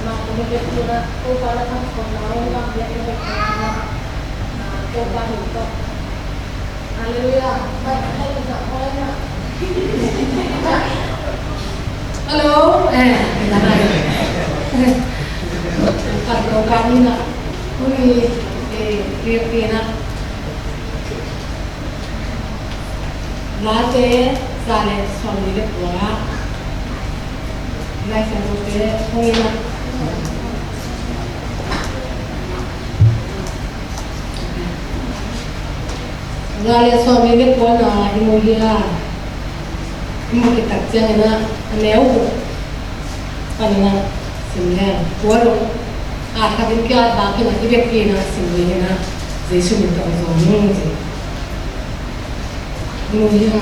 Makhluk pura upara kan konaun kan dia itu kena coba itu. Haleluya. Baik kita tak boleh. Halo, kita lagi. Kalau kami nak, kuni kena latte sale suami dia pura. Lai saya boleh kuni nak. Lalu suami dia pun ibu dia, ibu kita jangan nak aneu, anena sembilan, walau kadang kita bagi nak dia kena sembilan, Yesus minta orang je, ibu dia,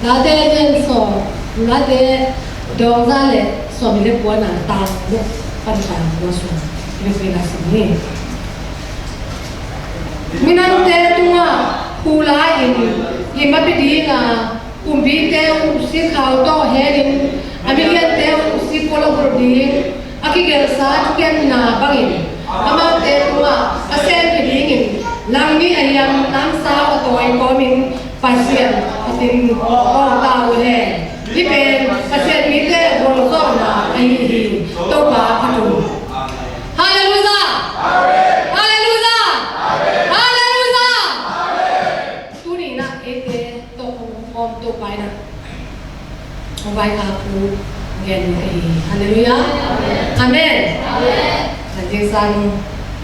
lalu dia so, lalu doa le suami dia pun tang, panjang masuk, dia kena sembilan. Minante tunga pula ini mapedi na umbite usi kau to herin amiliante usi polo broding aki gersa tukian na bangin amate tunga asen pedingin langni ayam nam sa otoy komin pasien atin o tao he dipen asen mite bolso na ai to ba patu haleluya Baik aku gen haleluya amen nanti sang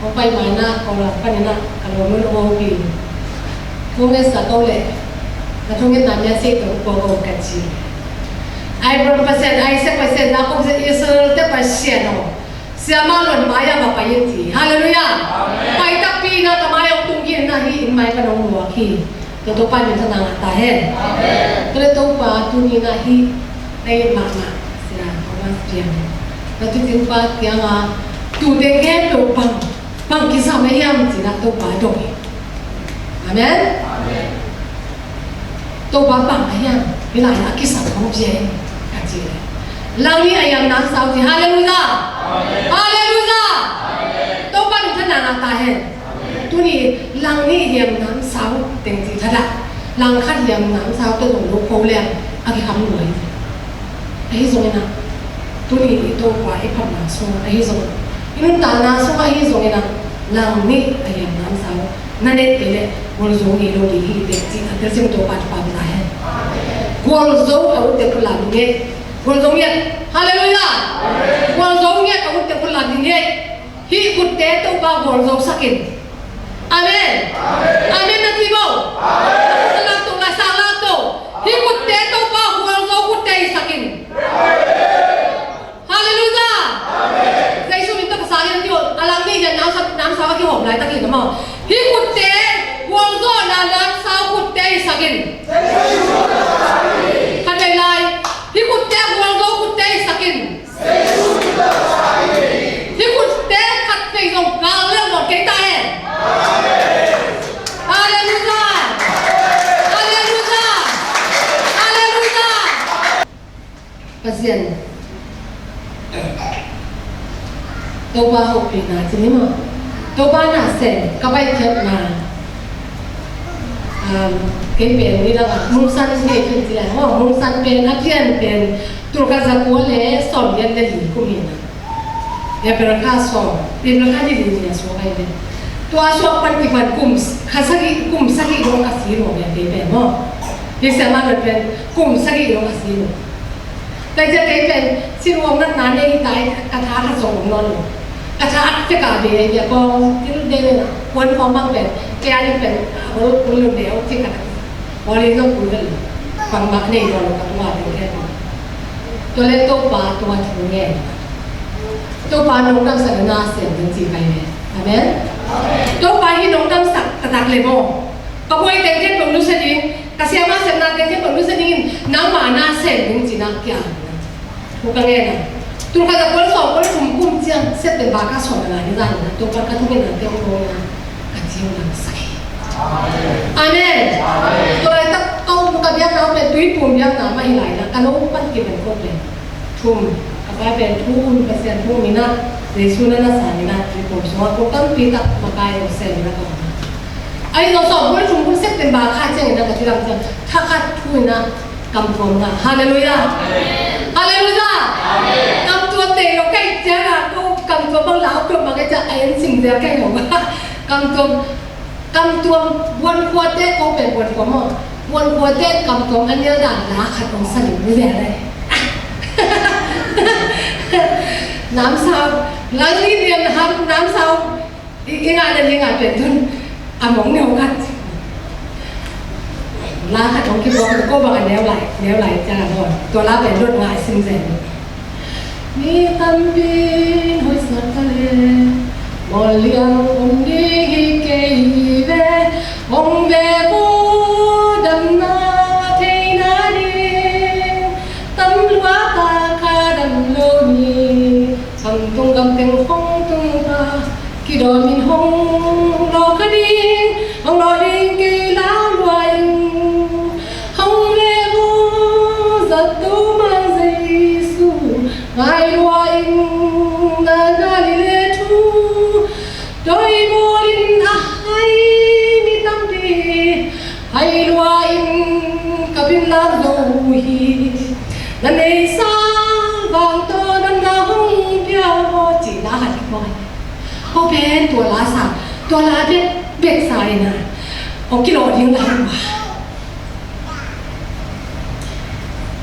opai mana kalau panina kalau menurut hobi tunges sakole tunges namanya sih tu pokok kecil ai berapa persen ai sepersen aku Israel te persen no siapa lon maya bapa yeti haleluya pai tapi na kamaya tungkin na hi mai kanong muaki tutupan yung tanang tahen amen tutupan tuni na hi ay mama sila kawan siya natutin pa kaya nga tudenge to pang kisama yam sila to pa doy amen to pa pang ayam bila na kisama kong siya kasi langi ayam na sa uti haleluya haleluya to pa nito na natahin tuni langi ayam na sa uti tingsi tada lang kat ayam na sa uti tong lupo liang aki kamuloy ahi zongena tuni ito pa ipam na so ahi zong inun ta na so ahi zongena lang ni ayam nam sao nanet pele gol zong ilo di hi te ti ta tersim to pa pa ta hai gol zong au te kula ni gol zong ye haleluya gol zong ye au te kula ni hi kut te to pa gol zong sakin amen amen na tibo amen to la sala to hi kut te to pa gol zong kut te sakin haleluya amen sai su min to sa yan tio alang ni yan nam sa ki hom lai ta ki na mo hi kut te wong zo na nam sa kut te sakin kan dai lai hi kut te wong zo kut te sakin hi kut te khat nei zo ga le mo ke ta he haleluya haleluya haleluya pasien Toba hopi na sini mo. Toba na sen kabai ket na. Kepen ni lang mungsan ni ken sila. Mungsan pen akian pen turka za kuale som yan le kumina. Ya berka som. Berka di ni so kai le. To aso pan ki pan kum khasagi kum sagi ro kasiro ya kepen mo. Ye sama pen kum sagi ro kasiro. Tai ja kepen sinuam nan na nei tai katha ka som non. Kataจะกาเดียก็ที่รุ่นเดียวนะวันพอมากแบบแกนี่เป็นรุ่นเดียวที่กันบริษัทคุณกันฟังมากในตอนกับตัวเป็นแค่ตัวเล็กตัวปลาตัวถึงแง่ตัวปลาน้องดำสักนาเสียงจริงๆไปเลยอาเมนตัวปลาที่น้องดำสักตะตักเลยโม่ก็ป่วยเต็มที่ผมรู้สึกดีกระเสียมาเสียงนาเต็มที่ผมรู้สึกดีน้ำหมาหน้าเสียงจริงๆนะแก่ถูกกันแง่นะตัวกันจะคนสองคนคุ้มเจียงเสร็จเป็นบาก้าสอนอะไรนี่ได้นะตัวกันก็ทุกอย่างเต็มโม่นะกันเจียวหลังใส่อาเมนตัวอะไรต้องกับยังน้ำเป็นตุ้ยปุ่มยังน้ำไม่ไหลนะกันโอ้ปั้นกินเป็นคนเลยทุ่มก apa bentuk pasien pun mina resuna na sanina report semua program kita makai saya mina kau ai lo so boleh tunggu September kah jangan nak kita macam kakak tu na kampung na haleluya haleluya kampung teh lo kai jangan tu kampung bang lau tu makai jangan ayen sing dia kai lo kampung buan kuat kau pen buan kuat buan kuat kampung anjir dah lah kat orang saling niเลยน้ำเศร้าหลังนี้เรียนนะครับน้ำเศร้ายังไงเป็นทุนอ่ะมองแนวกันลาค่ะของคิดว่าก็บางอันแนวไหลจ้าก่อนตัวลาเป็นรถง่ายซิ่งเซนมีตันบินหอยสัตว์ทะเลบอลเลี้ยงองดีเกยเวองเวบูดำนาเทนาดีตำลัวตาคาดำโลนีTung gam teng hong tung ba ki do min hong lo ka ding hong lo ding ki la luai hong le bu za tu man Giêsu ngai luai na ga li le tu doi bo lin a hai mi tam di hai luai ka bin la lo hi na nei sa vang to dan na hong chỉ là hạt voi, họ bênตัวláสามตัวláเบ็ดสายนะเขากิโลยิ่งหนักกว่า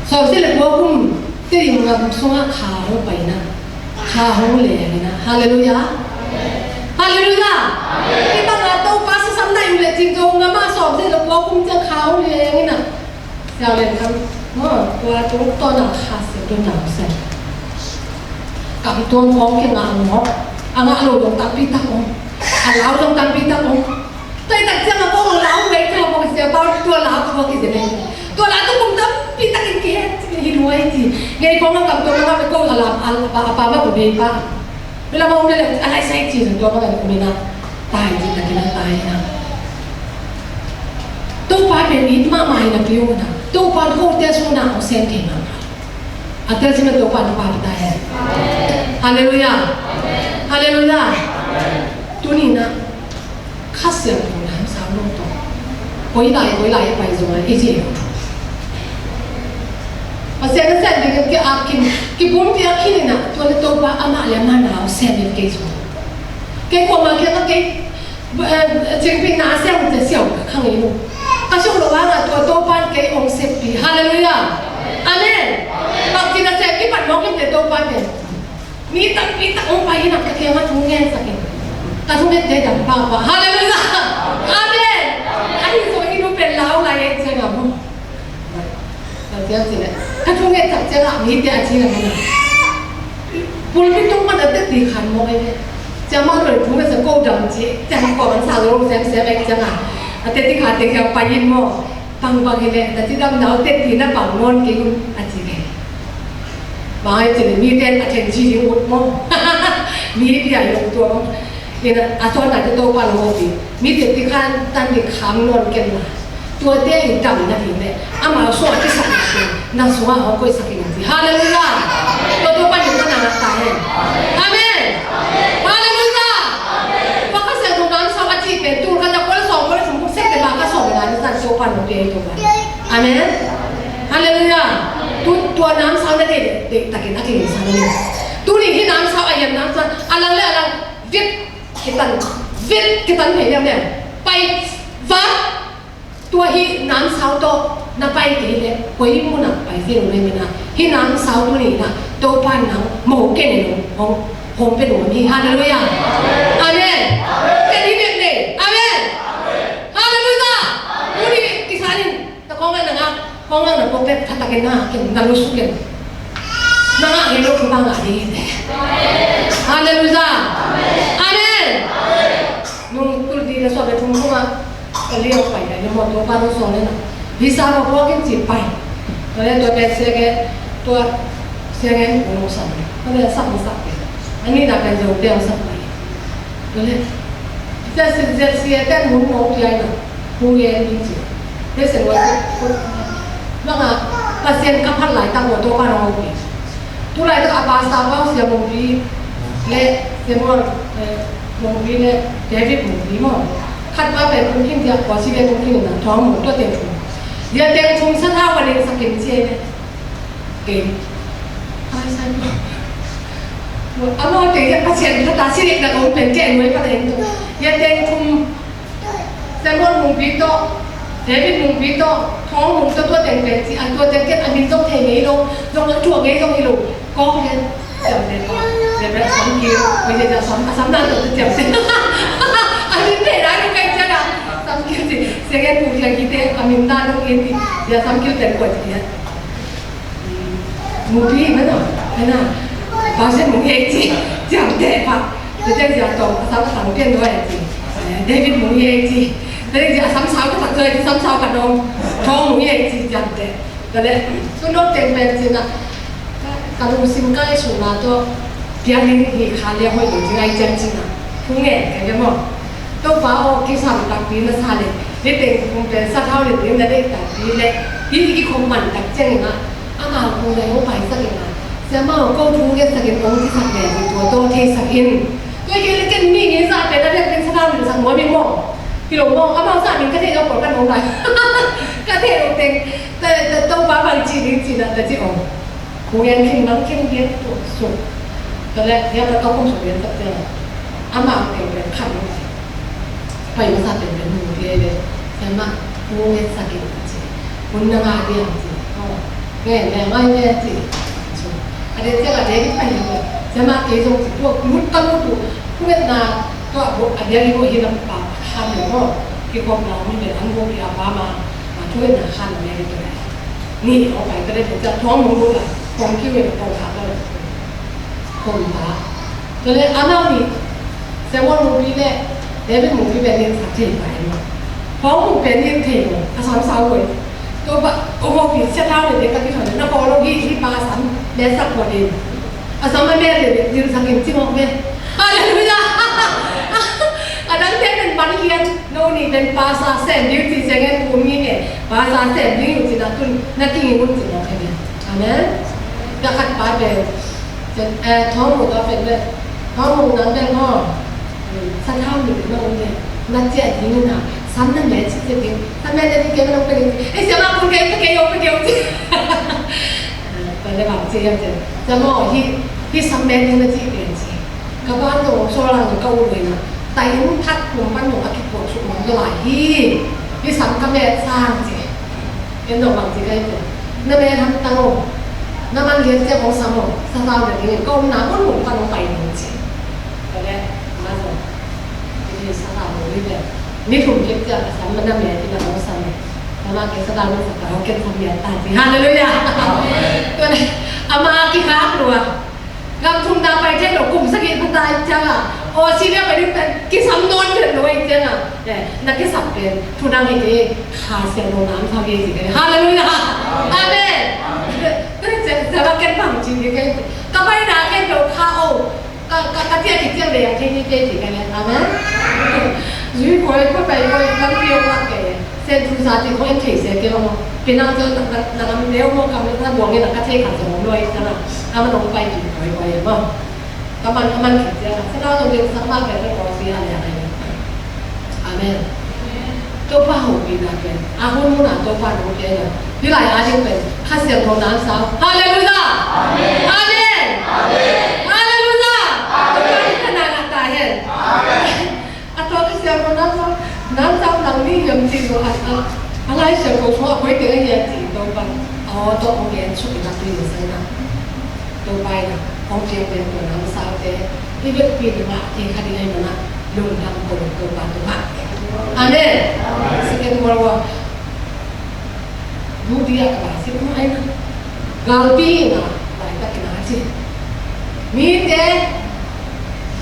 สอบเสร็จแล้วพวกผมเตรียมงานส่งข่าวไปนะข่าวเลยนะฮาเลลูยาฮาเลลูยาที่บางอาโต้ป้าสำนักอยู่เลยจริงๆนะมาสอบเสร็จแล้วพวกผมจะข่าวเลยนี่นะเจ้าเรียนครับตัวตัวหนักขาดเสียตัวหนักเสร็จกับตัวมองyang angok, angak lo dong tapi tak om, alau dong tapi tak om. Tapi tak jangan kau alau baik kalau kau kerja baru tua lau kau kerja ni. Tua lau tu pun tapi tak ikat hidup itu. Jadi kau nak tua lau kau alam apa boleh apa. Bila mau dia alai saya ciri tua kau tak boleh nak tai je tak kena tai nak. Tu pada ni mama ini piu nak. Tu pada kau dia semua nak senti nak. Atas ini tu pada pada ya. Haleluya, haleluya. Tu ni na, kasih aku nak sahur tu. Koi lai apa itu mana? Iji. Pasal saya dengan ke akin, ke pun ke akin ni na. Tu ada tu apa amak lemah saya ni ke itu. Ke kau makan ke cengping nasi yang tersiap kang ini. Kasih orang orang tu apa ke orang sepi. Haleluya, amen. Bak kita sepi pada mungkin tu apa ni. Minta orang bayi nak kerja macam mungkin sakit. Tapi dia tidak apa-apa. Haleluya, amen. Adik saya hidup berlalu lagi je kamu. Dia cakap, kalau dia tak cakap, dia cakap mana? Pulpit tu mana ada di kantor ini. Jangan kalau tu mesti kau janji, jangan kau orang selalu saya baik jangan. Ada di kantor yang bayi mo, pang ini. Tapi dalam naut di na bangun kau aji ni. Baik jadi media atensi diut mo, media yang tu. Ini asal nak tu apa lagi? Media di kan tadi kamnon kena.ตัวเตี้ยอยู่ดำนะทีเนี่ยอามาสวดที่สักนาทีน่าสวดเขาก็สักนาทีฮาเลลูยาตัวปั้นอยู่ตั้งนานตายอาเมนฮาเลลูยาเพราะเขาเสียตรงนั้นสวัสดีเป็นตัวกันจากคนสองคนสมบูรณ์เสร็จแต่บางก็สองเวลาในการตัวปั้นของตัวเองตัวปั้นอาเมนฮาเลลูยาตัวน้ำเสาเนี่ยเด็กตะกี้นักเรียนสาวเนี่ยตัวนี้ที่น้ำเสาอะไรน้ำเสาอะไรเลยอะไรวิบกิตันเห็นยังเนี่ยไปวัดตัวที่น้ำเสาโตนับไปกี่เลยคุยมุนับไปที่โรงเรียนนะที่น้ำเสาตัวนี้นะโตปั้นน้ำหมูเก่งเลยผมเป็นหัวที่ฮาเลลูยาอาเมนแค่นี้เด็กเลยอาเมนฮาเลลูยาตัวนี้ที่สารินแต่ของนั่นนะของนั่นนะพวกเป็ดทัตตะเกนนะเก่งนัลุสุเก่งนั่งเห็นลูกบ้างอะไรเนี่ยฮาเลลูยาอาเมนนุ่งตุลดีและสอบไปทุ่งทุ่งอ่ะเลี้ยวไปแต่ยังหมดตัวป้าต้องส่งเลยนะวิสาบอกว่ากินจีบไปตอนนี้ตัวเป็นเสียแกตัวเสียแกหัวลงสั่งก็เลยสับไปอันนี้ดักกันจะเดี่ยวสับไปก็เลยจะเสียแต่หมุนมองใจนะหูเย็นจริงๆได้เสียงว่าว่าไงภาษากับพันหลายตั้งหัวตัวป้าเราไป ทุเรศก็อาบาสตาบ้าเสียมงบีเละเสียมงมงบีเละเดวิดมงบีมั้งคัดมาเป็นคนที่เดียวกว่าชีวิตคนที่น่ะท้องหมดตัวเต็มทุ่งเดี๋ยวเต็มทุ่งสักท่าวันนี้สักเก็บเจี๊ยบเก่งอะไรใช่ไหมอามาเดี๋ยวพัชเชนถ้าตาชีวิตเราเป็นเก่งไว้ประเด็นตัวเดี๋ยวเต็มทุ่งเสียมงมงบีโตเดวิดมงบีโตท้องมงตัวเต็มเป็นจีอันตัวเต็มเก็บอันนี้ต้องเทงี้ลงจั่วงี้ต้องงี้ลงก็เห็นจำได้ปะเดี๋ยวแบบซ้ำกิ้วไม่ใช่จะซ้ำนั่นตัวจะจำเส้นอันนี้เท่นะนี่ใครจะนะซ้ำกิ้วสิเสียงถูกอย่างที่เท่อามินดาต้องเอ็นที่เดี๋ยวซ้ำกิ้วแต่กว่าที่มูพี่มั้งเนาะเห็นไหมบางเช่นมึงเองจีจำได้ปะเดี๋ยวจะตรงซ้ำเปลี่ยนด้วยจีเดวิดมึงเองจีแล้วจะซ้ำเช้าก็ตัดเลยซ้ำเช้ากับน้องท้องมึงเองจีจำได้ก็เลยก็โน้ตเต็มเป็นจีน่ะการดูสิ่งใกล้สุดนะตัวเพียงที่ขาเลี้ยงไว้อยู่ที่ไอ้เจ้าจีน่ะทุ่งเงี้ยกันยังมั้งตัวฟ้าโอเคสามตักปีนั่นซาเลยนี่เป็นคงเป็นสักเท่าเดียวนั่นได้ตักปีเลยที่คงมันตักเจ้านะอามาคงเลยว่าไปสักอย่างนะเสียมาก็ทุ่งเงี้ยสักอย่างองค์ที่สักแดดตัวโตเทสักอินตัวเงี้ยเล็กมีเงี้ยสักเป็นนั่นเป็นสักเท่าหรือสักม้วนไม่มองพี่หลงมองอามาสักมีกระเทียมปวดกันมองไหนกระเทียมเต็งแต่ตัวฟ้าบางจีจนะแต่จีอ๋อกูยังคิดนั่งคิดเรียนตัวสุดตอนแรกเนี่ยเราต้องคงสุดเรียนสักเดือนอามาเป็นขันไปมาสักเป็นหนึ่งเดือนเลยแต่มากูเรียนสักเดือนจีคุณนั่งอ่านเรียนจีอ๋อแง่แง่ไม่แง่จีอันนี้เจ้าเด็กไปเลยจะมาเกี่ยวกับพวกมุดตั้งมุดพวกนั้นก็อันนี้ที่พวกเห็นลำบากขันหรือว่าที่ความเราไม่เป็นอันพวกที่อาบ้ามาช่วยหนาขันอะไรตัวไหนนี่เอาไปก็ได้ถึงจะท้องมึงรู้ละผมคิดว่าตรงขาเลยคนพระก็เลยอานานี่เซวอนมูฟี่เนี่ยเดี๋ยวเป็นมูฟี่แบบนี้สักทีไปมั้งเพราะมูเป็นยังเท่เลยอาสามสาวเลยตัวแบบโอ้โหผีเชี่ยวเล่าเลยเด็กกันที่ถอยนักบอลเราที่ปาสันเบสสักคนเองอาสามแม่เลยยืนสักกินที่มองแม่อะไรไม่ได้อันนั้นเป็นบันเทียนโน่นนี่เป็นภาษาเซนดิวที่เซงเกนภูมิเนี่ยภาษาเซนดิวที่นั่นตุนนั่นที่ญี่ปุ่นที่นั่นเองอาเมนจะขัดไปเป็นท้องหมูก็เป็นเลยท้องหมูนั้นเป็นพ่อสันเท่าหนึ่งเป็นน้องเนี่ยนั่นเจ๊ที่นี่นะสันนั่นแหละที่จะเป็นสันแม่จะที่เกี่ยวกับน้องเป็นไอ้เสียมาคุณเกี่ยวกับเกี่ยวกับเกี่ยวกับเป็นเลยแบบเจ๊ยังจะมองที่สันแม่นี่มันที่เปลี่ยนสิกับบ้านตัวโซลาร์ก็อุ่นเลยนะแต่ยังทัดผมปั้นหนูอาคิปวดสุดมันก็หลายที่สันก็แม่สร้างสิเป็นดอกบางทีก็ได้นั่นแม่ทำตั้งโอน้ำมันเลี้ยงเจ้าของสมองสาวแบบนี้ก็น้ำก็หมุนกันลงไปจริงๆก็ได้มาส่งที่สาวนี่แบบนี่ถุงเก็บจากสามมันน้ำแม่ที่เราต้องสั่งแล้วมาเก็บสาวมันสักเราเก็บทำเบียร์ตายสิฮะเลยอ่ะก็เลยเอามากี่ครั้งดูอ่ะกำทุนดาวไปเที่ยวกลุ่มสกิลพัฒนาจังอ่ะโอ้ชีวิตไปนี่เป็นกี่สำนวนเกิดด้วยจังอ่ะเนี่ยนักกิจสัมเป็นทุนดาวเองขาเสียงโน้ำทำเองสิกันฮะเลยอ่ะอาเมนจะมาเก็บผังจริงๆก็ไม่ได้เก็บดอกข้าวก็เที่ยวที่เที่ยวเลยที่นี่ที่กันเลยนะมั้ยยูโคยก็ไปก็ลำเลียงมาแก่เส้นทุนสาธิตเขาเอ็นถี่เสียเกี่ยวกับเป็นนั่งเจอนั่งเลี้ยวมองกำลังถ้าบวกเนี่ยนักเทศขัดสมองด้วยนะถ้ามันลงไปถึงบ่อยๆบ้างก็มันเขียนเจ้าถ้าเราต้องเรียนสักมากแบบไม่พอเสียอะไรเนี่ยอาเมนตัวป้าหูปีนาเป็นอาหุ่นหุ่นอ่ะตัวป้าหนูเป็นเลยที่หลายอาชีพเป็นข้าเสียงโทน้ำสาวฮาเลลูยาอาเมนฮาเลลูยาตัวป้าที่ขนาดตายเห็นอาตัวข้าเสียงโทน้ำสาวดังนี่ยังจริงว่าอะไรเสียงโทชัวร์ไม่เกินยังจริงตัวป้าอ๋อตัวองค์เรียนชุดนักเรียนใช่ไหมตัวไปนะองค์เรียนเป็นตัวน้ำสาวแต่ที่เด็กปีนมาที่คดีให้มันนะลงทำตัวป้าตัวป้าAmen. Second World War. Budia kasi kumain na. Galbi na. Baik tak kena aja. Mite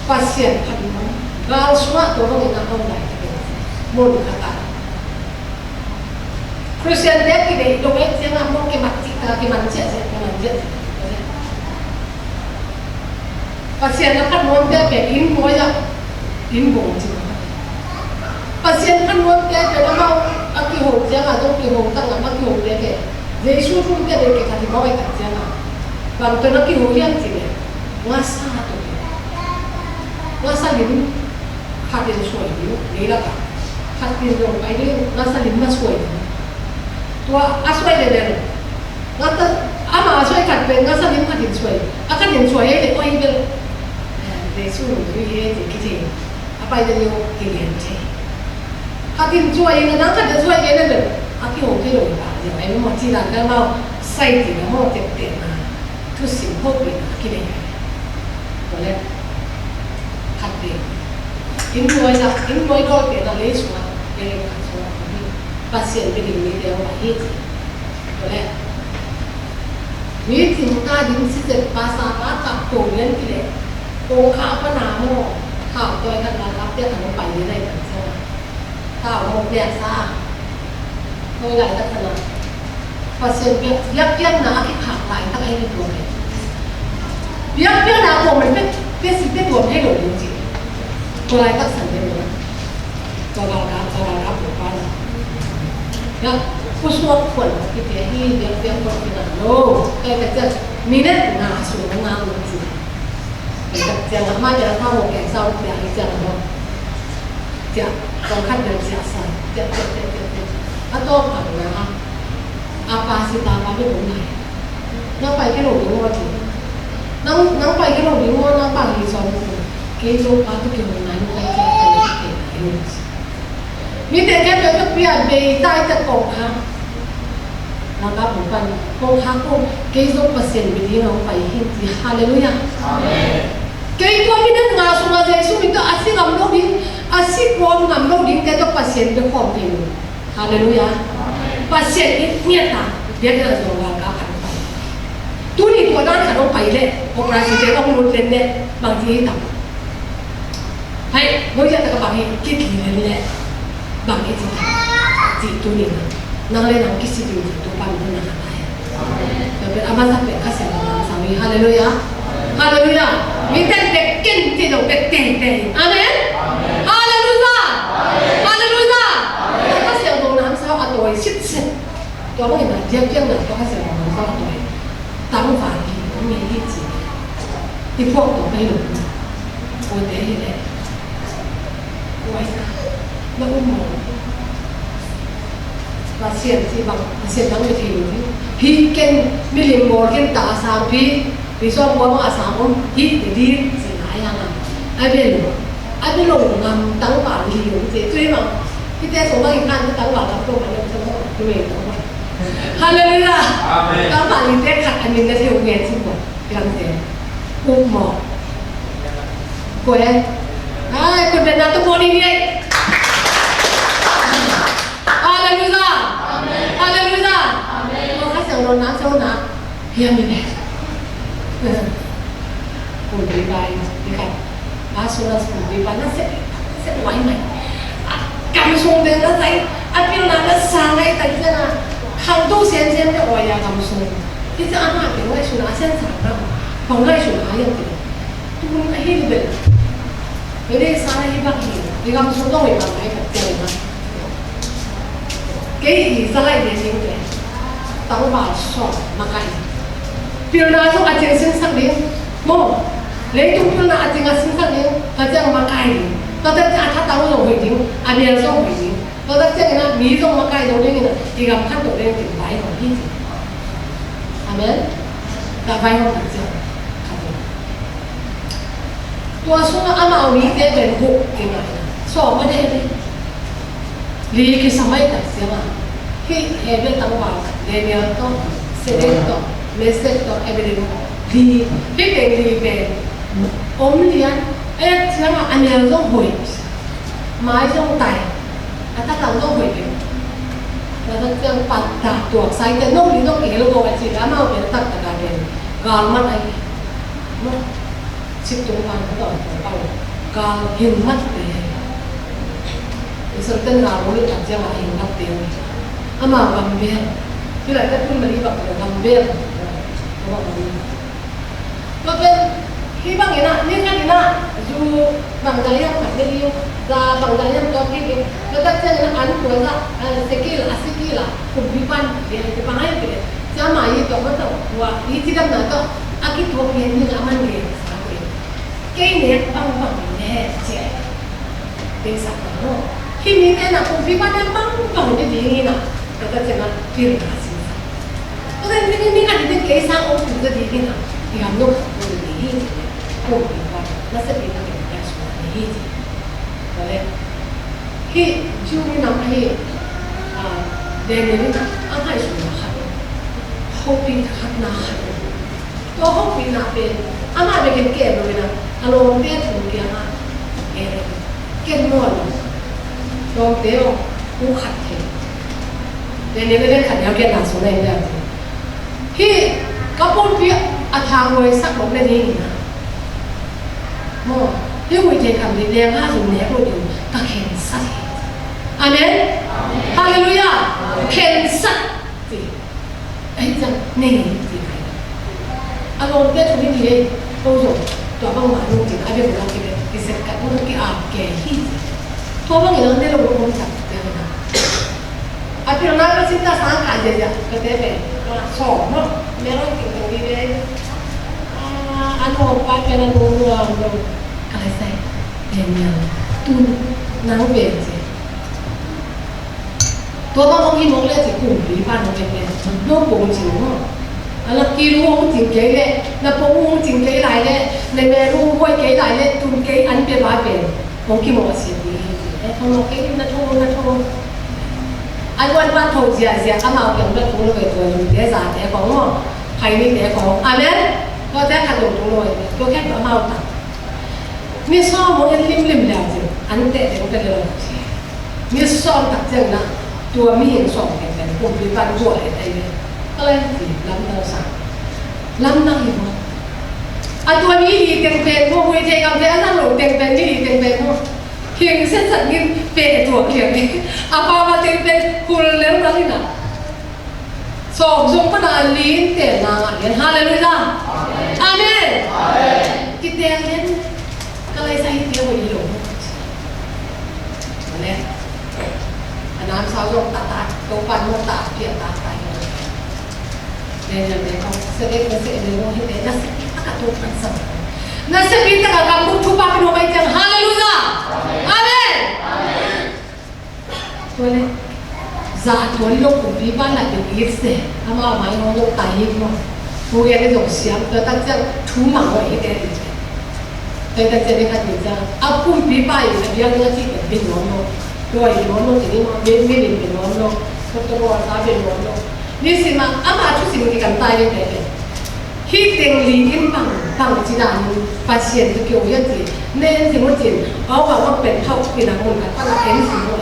pasien kadang. Gal semua orang yang nak baik tak kena. Mau kata. Christian dia kini doang jangan mau kemanci saya. Pasien nak mau dia pekin mau ya. Inbong cuma. Pasien kan buat dia jadi mau aki hok jangan tu ki hok tang apa ki hok dia ke. Jadi suruh dia ke kali mau ikat jangan. บางตัวนักกินหัวเลี้ยงจริงเลยว่าซาตัวว่าซาลิ้นขัดเดินสวยอยู่นี่ละกันขัดเดินลงไปนี่ว่าซาลิ้นมาสวยตัวอาสวยเด่นๆว่าตัวอามาสวยขัดเป็นว่าซาลิ้นขัดเดินสวยอาขัดเดินสวยเด็กก็ยิ่งเด็กสู้หรือเด็กกี่ทีอาไปเดินโยกี่เหรียญทีขัดเดินสวยเนี่ยนั่งขัดเดินสวยเนี่ยเลยอาที่หัวที่ลงไปอย่างไรไม่หมดที่ร้านก็เราใส่ถึงแล้วมันเต็มๆมาทุกสิ่งพวกนี้กี่ได้ตัวแรกขัดเดินอินโวยนะอินโวยก็เป็นอะไรส่วนเป็นการส่วนที่ปัจเจียนเป็นอย่างนี้เดียวว่าที่ตัวแรกมีถึงการดิ้นสิเจ็บภาษาว่าตัดตัวเงี้ยกี่เลยโกงข้าวก็น้ำหม้อข้าวตัวกันรับเตี้ยถังไปนี่ได้กันใช่ไหมข้าวหม้อเนี่ยซ่าโดยหลายลักษณะปัจเจียนเบี้ยนะที่ขาดหลายตั้งให้ในตัวเลยเบี้ยนะผมมันเป็นสิ่งที่ตัวให้หลงจริงตัวอะไรก็สั่งได้เลยตัวเรารับหรือเปล่าแล้วผู้ช่วยคนที่เดี๋ยวเดี๋ยวคนที่นั่นโน้แต่จะมีเนี่ยงาสูงงาจริงแต่จะมาจะทำโมแกงเศร้าอย่างนี้จะเนาะจะต้องคัดเดินเสียใส่จะถ้าตัวผังนะอาปาสิตาปาไม่หลงไหนน้องไปแค่หลงงวดถึงน้องไปแค่หลงงวดน้องไปรีสอร์ทKejo patu ke mengenai mereka ini. Mite kejo tu biar betai tak kongha. Nampak bukan kongha ko kejo pasien bidi orang paling di Haleluya. Amen. Kejo bidi ngasu ngasu itu asik ngamlo di asik kuam ngamlo di kejo pasien berkompil. Haleluya. Pasien ini nyata dia ada orang kapan. Tu ni tu orang kan orang paling operasi dia orang mulut lende bangsi hitam. ให้เราอยากจะกระบอกให้คิดถึงเลยแหละบางทีจีตัวนี้นะนั่งเล่นนั่งคิดสิ่งที่ตัวปั้นตัวนั้นอะไรแต่เป็นอามันสักเป็นข้าศึกของสามีฮาเลลูยาฮาเลลูยามีแต่เด็กกินที่เราเป็นเต่งอาเมนฮาเลลูยาฮาเลลูยาข้าศึกของน้ำสาวอัตโตยชิดเส้นตัวไม่เห็นนะเจียงนะตัวข้าศึกของน้ำสาวอัตโตยตั้งฝันที่มีที่จีที่พวกตัวไม่หลุดโอนเดียเลยแล้วอุ้มหมอมาเสียนที่บางเสียนทั้งเวทีพี่เก่งมิลิมโมเก่งตาสามพี่ชอบว่ามาสามคนพี่ดีเสียหายยังไอ้เบลลงงำตั้งบาลีอยู่เจ๊ช่วยมั้งพี่เจ๊ส่งมาอีกครั้งตั้งบาตั้งตัวมันยังจะต้องดูเองทั้งหมดฮาเลลูยาตั้งบาลีเจ๊ขัดอันนี้ก็เที่ยวเงี้ยที่หมดยังเจ๊อุ้มหมอกวยไอ้คนเป็นนักตุกนี่ไงฮาเลลูยาฮาเลลูยาเราข้าเสียงเราน้ำเจ้าหน้าเฮียมีแน่คุณดีไปดีครับอาสุนัสคุณดีไปนั่นเสร็จไหวไหมกำชงเดินแล้วใจอันเป็นอะไรก็สร้างให้แต่ที่นั่นเขาตู้เสียนจะไหวยากำชงที่จะอาหารเป็นว่าสุนัขเส้นสายเราของได้สุนัขยังติดทุกคนก็ให้ดูไม่ได้สร้างให้บ้างที่กำชงต้องมีบางให้กับเจ้านะเกี่ยสลายเดียร์เลยตั้งบาทสอบมาไกลพิจารณาต้องอาจจะสิ่งสักเดียวโม่เลยทุกพิจารณาอาจจะสิ่งสักเดียวอาจจะมาไกลเราจะอาจจะตั้งลงไปจริงอันนี้เราต้องไปจริงเราจะเจอนะมีต้องมาไกลตรงนี้นะที่กำขั้นตัวเองถึงไปของพี่จริงอาเมนแต่ไปของพี่จริงตัวช่วงอามาเอานี้เเป็นบุกยังไงสอบไม่ได้เลยลีกิสมัยตัดเสียมาที่เอเบลตั้งว่าเดเนียลต้องเซเลนต้องเมสเซจต้องเอเบลลีที่เป็นลีเป็นอมเลียนเอ๊ะเสียมาอันนี้ต้องหวยไม้ต้องไต่อันถ้าเราต้องหวยกันแล้วต้องเจ้าปัดตาตัวใส่แต่น้องนี่ต้องเอ๋ลูกเอาไปจีแล้วมาเป็นตัดตะการเดินกาลมันไอ้มันชิดตรงวันต่อไปกาลเห็นมัดเลยCertain ramu ni tak jangan ingat dia. Ama gambar. Bila kita pun melihat gambar, apa gambar. Tapi hibang ina, ni kan ina, ju bangdaya kan dia, dah bangdaya tu ni. Kita jangan anu kuasa, sekila, kubipan dia itu pangai dia. Sama itu apa tu? Wah, ini tidak nak tu. aki to pian ni aman ge sa ko ke ne bang bang ne che de sa ko ki ni te na ko pi pa ne bang bang ne di ni na ka ta che na tir ka si sa to de ni ka de ke sa o ku de di na di ham no ko de di ko pi pa na se pi na ke ya so ni ji vale ki ju ni na ai de ne ni an hai so na ha hoping khat na ha to hoping na pe ama be ke lo na alo de tu ke ma ke mo lo to de o ku khat the de ne be khat ya ke na so na ya ki kapon pi a tha ngoi sak lo ne ni na mo de wi je kam de ne ha so ne lo de ka khen sa amen hallelujah khen sa ai rằng này gì này anh ông biết chúng mình đi đâu rồi tụi băng mà luôn thì ai biết được cái sẽ cắt nó cái cái gì tụi băng người này là một con vật thế này anh biết nó có sinh ra sáng cả gì vậy cái thế này nó là sọ nó mẹ nó kiểu như thế anh ông ba cái nó luôn cái gì để nhờ tu nấu về gìตัวต้องเอาที่มองเล่สิกลุ่มหรือบ้านเราเป็นเนี่ยโลกโป่งจริงเนาะแล้วกี่รู้ว่าจริงเก๋เลยแล้วพวกมึงจริงเก๋ไรเลยในแม่รู้ว่าเก๋ไรเลยตุนเก๋อันเป็นบ้าเป็นผมกี่โมงเสียดีไอ้คนเราเก๋น่าโทษไอ้วันบ้านโทษเสียอามาอย่างแบบตัวเราเป็นตัวอยู่เดี๋ยวจ่ายเดี๋ยวของว่าใครไม่เดี๋ยวของอันนั้นก็ได้ขัดลงตัวเลยตัวแค่อามาตัดมีซ้อมมันริมแล้วจริงอันเตะเดี๋ยวก็เลยมีซ้อมตัดเจ้านะตัวมีเห็นสองแห่งแต่ผมเป็นบ้านจ่วยอะไรเนี่ยอะไรสิล้ำเราสั่งล้ำนั่งอยู่อ่ะตัวนี้ดีเต็มเป็นพวกวิธีการเดินนั่งหลงเต็มเป็นนี่ดีเต็มเป็นพวกเพียงเส้นสัญญาเป็นตัวเพียงนี้อาปามาเต็มเป็นคุณเลี้ยงเราที่ไหนสองทรงพนาลิ้นเตะนางเลี้ยงฮาเลลูยาอาเมนกิเตียนเลี้ยงก็เลยใส่เดียวไปหลงเนี่ยน้ำสาวลงตาตรงปันมันตาเพียงตาไปเนี่ยเขาเสด็จมาเสด็จเลยว่าให้เด็กนั่งสิตะกัดตัวกันสั่งนั่งสิตะกัดกับมุทุบาเป็นโอเมจังฮาเลลูยาอาเมนตัวนี้จ่าตัวนี้ลงกลุ่มที่บ้านหลังเป็นอีสเซ่ทำเอาไม้น้องลงตายยิ่งมั้งผู้ใหญ่ได้ส่งเสียงแล้วตั้งใจทุ่มหมังไว้ให้เด็กแต่ตั้งใจได้ขัดอยู่จังเอาปุ่มปีป้ายอยู่ในเบี้ยเนื้อที่เป็นบินน้องด้วยน้องๆทีนี้มาไม่เป็นน้องๆก็ตัวสาเป็นน้องๆนี่สิมาอามาทุกสิ่งที่กันตายได้เป็นที่เต็งลีนปังจีน่านี่ปัจเจียนที่เกี่ยวยันจีเน้นสิ่งว่าจีนเพราะว่าเป็นเท่าที่นักบุญกันก็เห็นสิ่งว่า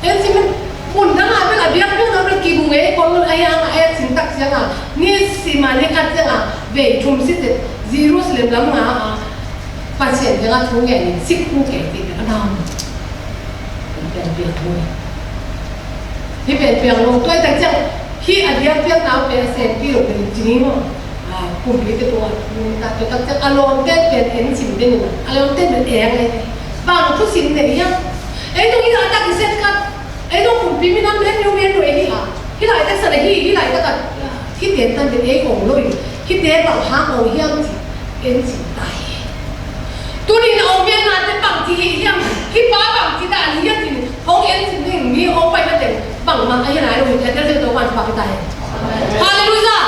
เอ็นสิ่งมันบุญทั้งหลายเป็นอะไรเรื่องนั้นเป็นกี่บุญเองคนไอ้ยังไอ้สิ่งตักเสียงอ่ะนี่สิมาเนี่ยกันเสียงอ่ะเวทุมสิเด็ดซีโร่สเลมล้ำงาปัจเจียนยังอ่ะทุ่งใหญ่สิบคู่แก่ติดกันดาวเป็นเปลี่ยนด้วยที่เป็นเปลี่ยนลงตัวแต่จังที่อดีตเปลี่ยนน้ำเป็นเซนที่เราเป็นจีนี่มั้งกลุ่มที่ตัวแต่ตัวจังอารมณ์เต้นเป็นเห็นสิ่งเด่นอยู่อารมณ์เต้นเป็นเองเลยบางทุกสิ่งเนี่ยยังไอ้ตรงนี้เราตัดเส้นกันไอ้ตรงกลุ่มที่มีน้ำเล่นอยู่เวียนด้วยนี่ค่ะที่ไหลแต่สระที่ไหลแต่กันที่เด่นตั้งเป็นเองของเราอยู่ที่เด่นแบบหางเอาเยี่ยมสิเอ็นสิตายตัวนี้เอาเวียนมาแต่บางทีเยี่ยมที่ป้าบางทีแต่เยี่ยมสิเขาเอ็นสิหนึ่งมีเอาไปมาแต่บางมันไอ้ยังไงเราจะได้ตัววันปากตายฮาเลลูยา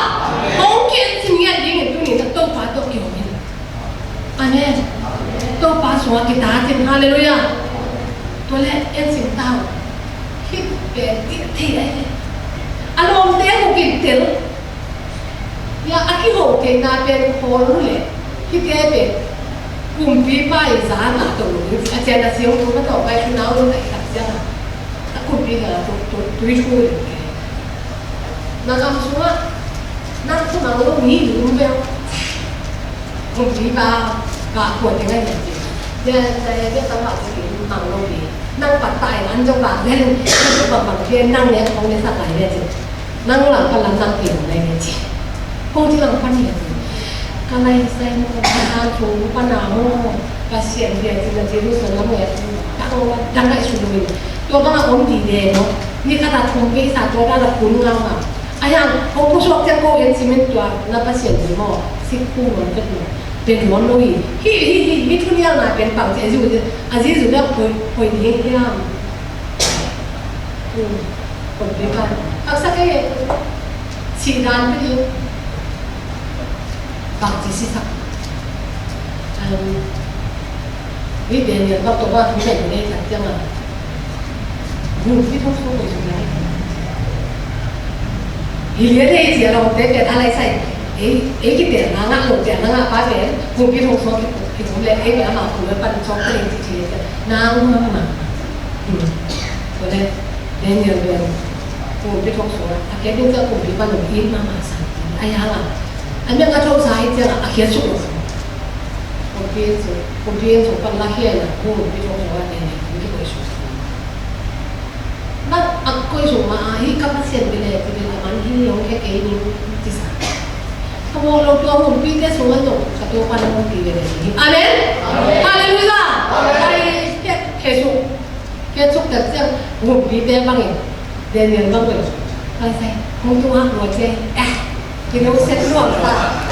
เขาเอ็นสิเนี่ยยิ่งตัวนี้ตัวป้าตัวเกี่ยวกันอันนี้ตัวป้าสวากิตาจินฮาเลลูยาตัวแรกเอ็นสิเต้าที่เป็นที่ไหนอารมณ์เต้นกินเต้นยาอากิโหเก่งนาเป็นโครู้เลยที่แกเป็นกลุ่มปีป้ายสารหนาตัวนี้อาจารย์เสียงตัวก็ต่อไปชุนเอาลงไหนกับเสียงถ้ากลุ่มปีเหรอตัวช่วยนั่งคำชัวนั่งชั่วโมงตรงนี้หรือไม่เอากลุ่มปีป้ากะปวดยังไงเนี่ยเดี๋ยวสมัครสินั่งลงดีนั่งปัดไตนั่งจังหวะเล่นแบบบางทีนั่งเนี่ยของในสัตว์ไหลเนี่ยจริงนั่งหลังพลังนั่งเปลี่ยนอะไรเนี่ยจริงพวกที่เราพันเนี่ยก็เลยใส่หมวกผ้าถุงผ้าหนาวกระเสียงเดียร์จริงๆรู้สึกแล้วเนี่ยดังได้ชุดเลยตัวบ้าอมดีเด่นเนาะนี่ขนาดถุงปีศาจตัวด้านละคุณเงาอ่ะ ayang kung pusok yang ko en cement tua na pasyente mo sikku mo ket mo pen mo noi hi mitun yang na pen pang je ju azizu da poi ni yang kon be kan aksa ke si dan pe bang ji si sa ni Daniel ba to ba tu ne ne ta jang a nu ti thong so ko su lai Hilya này chỉ là một cái việcอะไรใส่cái tiền nó ngắt lột tiền nó ngắt phá về vùng cái thùng số cái thùng lệ cái mà cùng với phần số cái gì nào mà rồi đây nên nhiều người vùng cái thùng số cái bên kia cùng với phần lột in mà sản ai hả anh biết cái thùng sai chứ là khiến sụt cùng viên số phần là khi là vùng cái thùng số này vùng cái sụt But ako yung maahi kapasyan bila naman hindi yung kakainin tisa. Kamu lo tuh mau pilih semua tu satu pandang mau pilih ni. Amen. Haleluya. Hari kesuk tersiang mau pilih bangin. Dan yang bang boleh. Kalau saya mau tuh mau je kita usah keluar tak.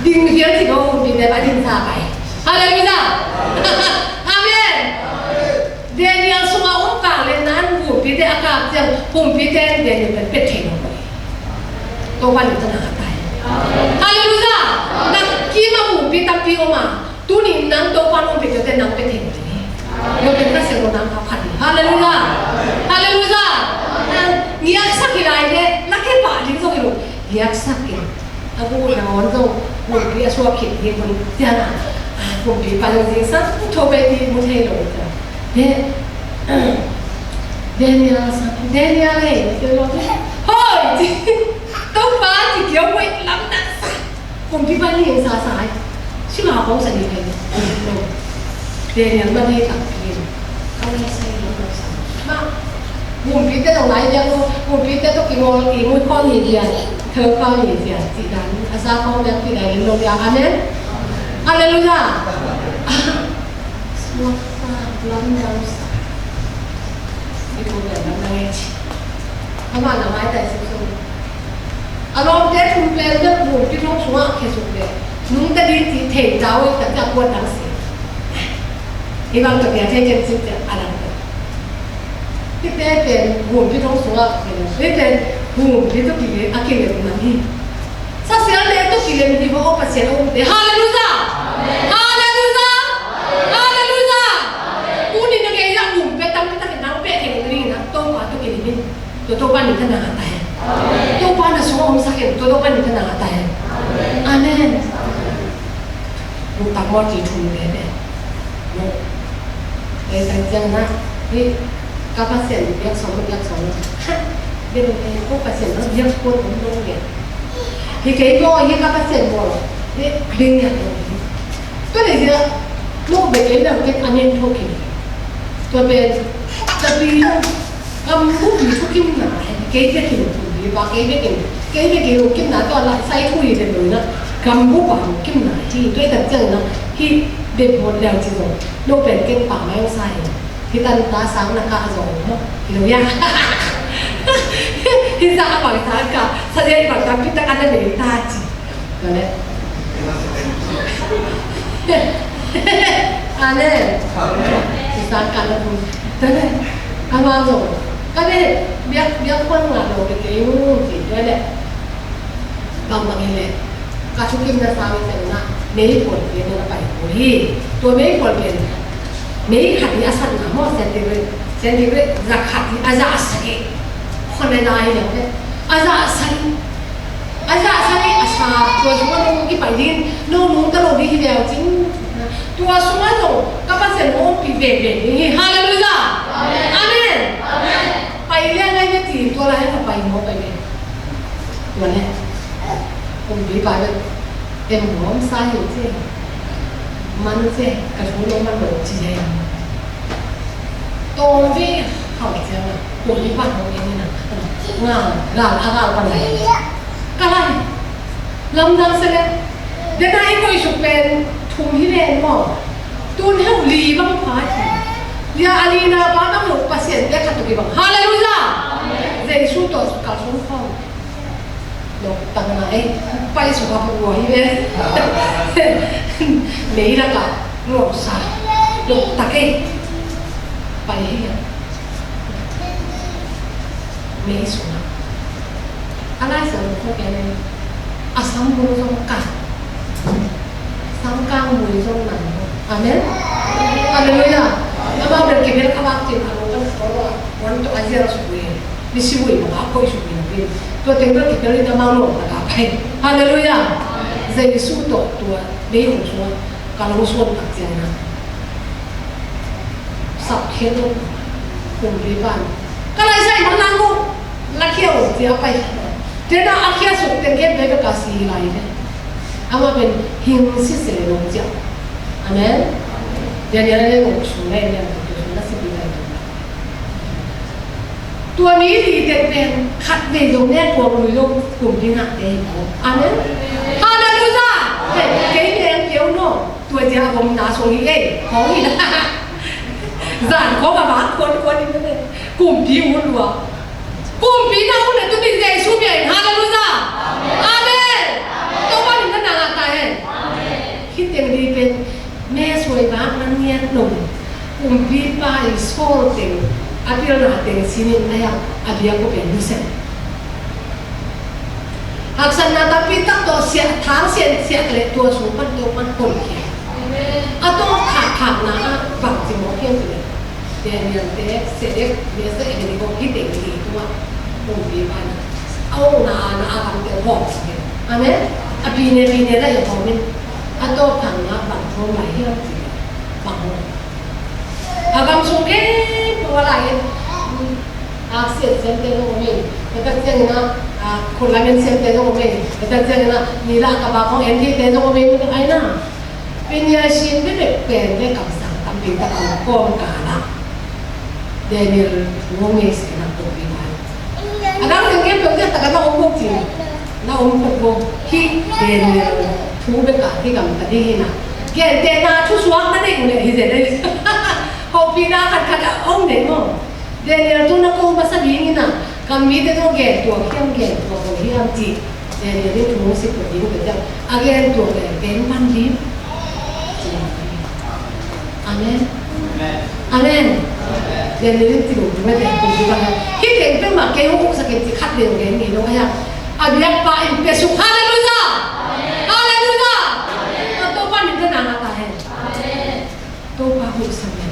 Ding dia sih mau pilih bangin sampai. Haleluya. Amen. Daniel semua orang lenan bukti dia akak yang bukti dia Daniel berpeting. Tuhan itu nak apa? Haleluya. Nak kima bukti tapi oma tu ni nang Tuhan bukti dia nang peting ini. Yo kita selalu nang kapan. Haleluya. Haleluya. Niat sakit aja, nak apa? Jadi so kilo niat sakit. Aku nak orang tu bukti asal sakit dia pun jangan. Bukti paling sisa coba di mutai lo. Daniel này tôi nói thôi tao phá thì kiểu quậy lắm đã cùng đi bán liền xa xài chứ mà không sẽ đi về Daniel mà đi tập kia ông ấy say nó đâu sao mà vùng phía tây đồng lái ra luôn vùng phía tây tôi kỳ ngồi con gì vậy thơ con gì vậy chị đánh sao con đang khi này lên lông ya amen hallelujah semua lắm đâu itu dalam mengaji. Apa nama itu sesuatu. Kalau dia kumpulan dia mungkin orang semua kesukaan. Mungkin dia tidak tahu tak kuat nasi. Iban tu dia jadi cerita alam. Kita pun mungkin orang semua kita mungkin itu pilih akhirnya mandi. Sasian dia itu pilih mandi bawa pasien orang dia. Haleluya. Haleluya. Haleluya. Uni nak kaya mungkin tapi tak kenal Tutupan itu nak tahan. Tutupan semua orang sakit. Tutupan itu nak tahan. Amen. Bukan mau dicuci bebe. Jangan nak. Ni kapasian biar sama. Dia tu pasien tu biar kuat untuk dia. Dia kapasian boleh. Dia bingit. Tu dia mau belajar kita anen thokin. Tu tapi kamu bisa kimna, kaya kimna tu, bagai kaya kimna tu adalah saya tu ini dulu na, kamu bahu kimna, jadi itu yang terjadi na, hi depot yang itu, lo pengen pakai saya, kita entah sang nak azon, lo ya, kita apa kita, saya ibarat kita ada meditasi, boleh? Aneh, kita kalau pun, boleh, kamu azon. Kami biar pun nggak ada begitu gitu ada gampang ini kasukin dah sami sana mei pun dia nak pakai puri tu mei pun dia mei hati asal nama sendiri zakat azas lagiคนในนี่เลยazas asal tu semua orang pergi pagi nung terlalu di dia jin tu semua tu kapan saya mau pergi ini haleluya aminไปเรื่องอะไรไม่ตีตัวอะไรให้เราไปโม้ไปเลยตัวนี้ผมดีไปเลยเอ็มหัวมันซ้ายอยู่ที่มันที่กระทุ้งลงมันโดดจีเองตรงที่เขาเชื่อว่าผมดีไปตรงนี้นี่นะงานอะไรวันไหนก็ไรลำดังเสร็จเดี๋ยวได้ก็อีกเป็นทุ่มที่เรียนหมอตูนให้ลีบ้างพาทีYa Alina, bagaimana pasien dia kata kita? Haleluya. dây su tổ cả xuống không nó tăng này bay xuống gặp một người vậy mấy là cả ngộ sa lục tắc ấy bay mấy xuống anh ấy sẽ không cái này asam mùi trong cả sang cang mùi trong nằm amen hallelujah nó bao được cái các bác chị nào cũng có muốn tụi anh ra suy đi suy nghĩ mà không có suy nghĩ được tôi thấy được cái này nó bao lâu là cả phải hallelujah dây su tổ tua để hùng xuống cả lông xuân đặc biệt là sắp hết luôn cùng đi bàn cái này sai mà năng không là kêu thì apa thế nào akhir sụt tiền kết với cái gì lại đấy ama bên hình sự sẽ long chảo amen dia dia này cũng xuống này này cũng là sự bị lại tua ní thì tiền tiền khát về dùng nét của người luôn cùng đi nặng đấy amen hallelujah cái này kiểu nó tua dia cũng拿xuống đi ấy có gì đó giản có bà bác con đi cái cùng đi uống luôn cùng đi nào này tôi đi dạy suốt ngày hallelujah amen tôi bao nhiêu cái nào tại hết khi tiền đi bên mẹ xuôi bác năng nghe nồng cùng đi ba đi sôi tiền anh đi nào tiền xin này anh đi có bên du sen học sinh nào ta biết tao tôi sẽ tháng sẽ lại tôi xuống bắt đầu bắt cùng kia anh tôi thả na bằng gì một cái gì dia nanti sedek biasa ini di bawah kita ini cuma mungkin mana, awak na akan terhok sikit, amen. Bini dah yang komen, atau pangga bangsa lain, bangsa. Agam sungai bawa lain, asyik senteng komen, kita jangan kulangan senteng komen, kita jangan nila kabakong enti senteng komen itu aina. Bini asyik bebek kamsa, tapi tak kau kalah. Daniel ngomong sekarang tu bilang. Anak yang dia tak kena omong je, na omong hi Daniel tu berkat hi kami tadi hina. Dia na tu suang tadi mulai hi jadi. Hobi na kat om demo. Daniel tu nak kau masa dingin kami tu gen tu hi am ji. Daniel ni tu mesti pergi kerja. Agen tu gen mandi. Amen. Amen. Dan ini tidak berbeda dengan kita itu makai hukum sakit khát điều cái gì đó ya. Abiak pa impesu hallelujah. Hallelujah. Itu pa kita nak apa ya? Itu pa hukumnya.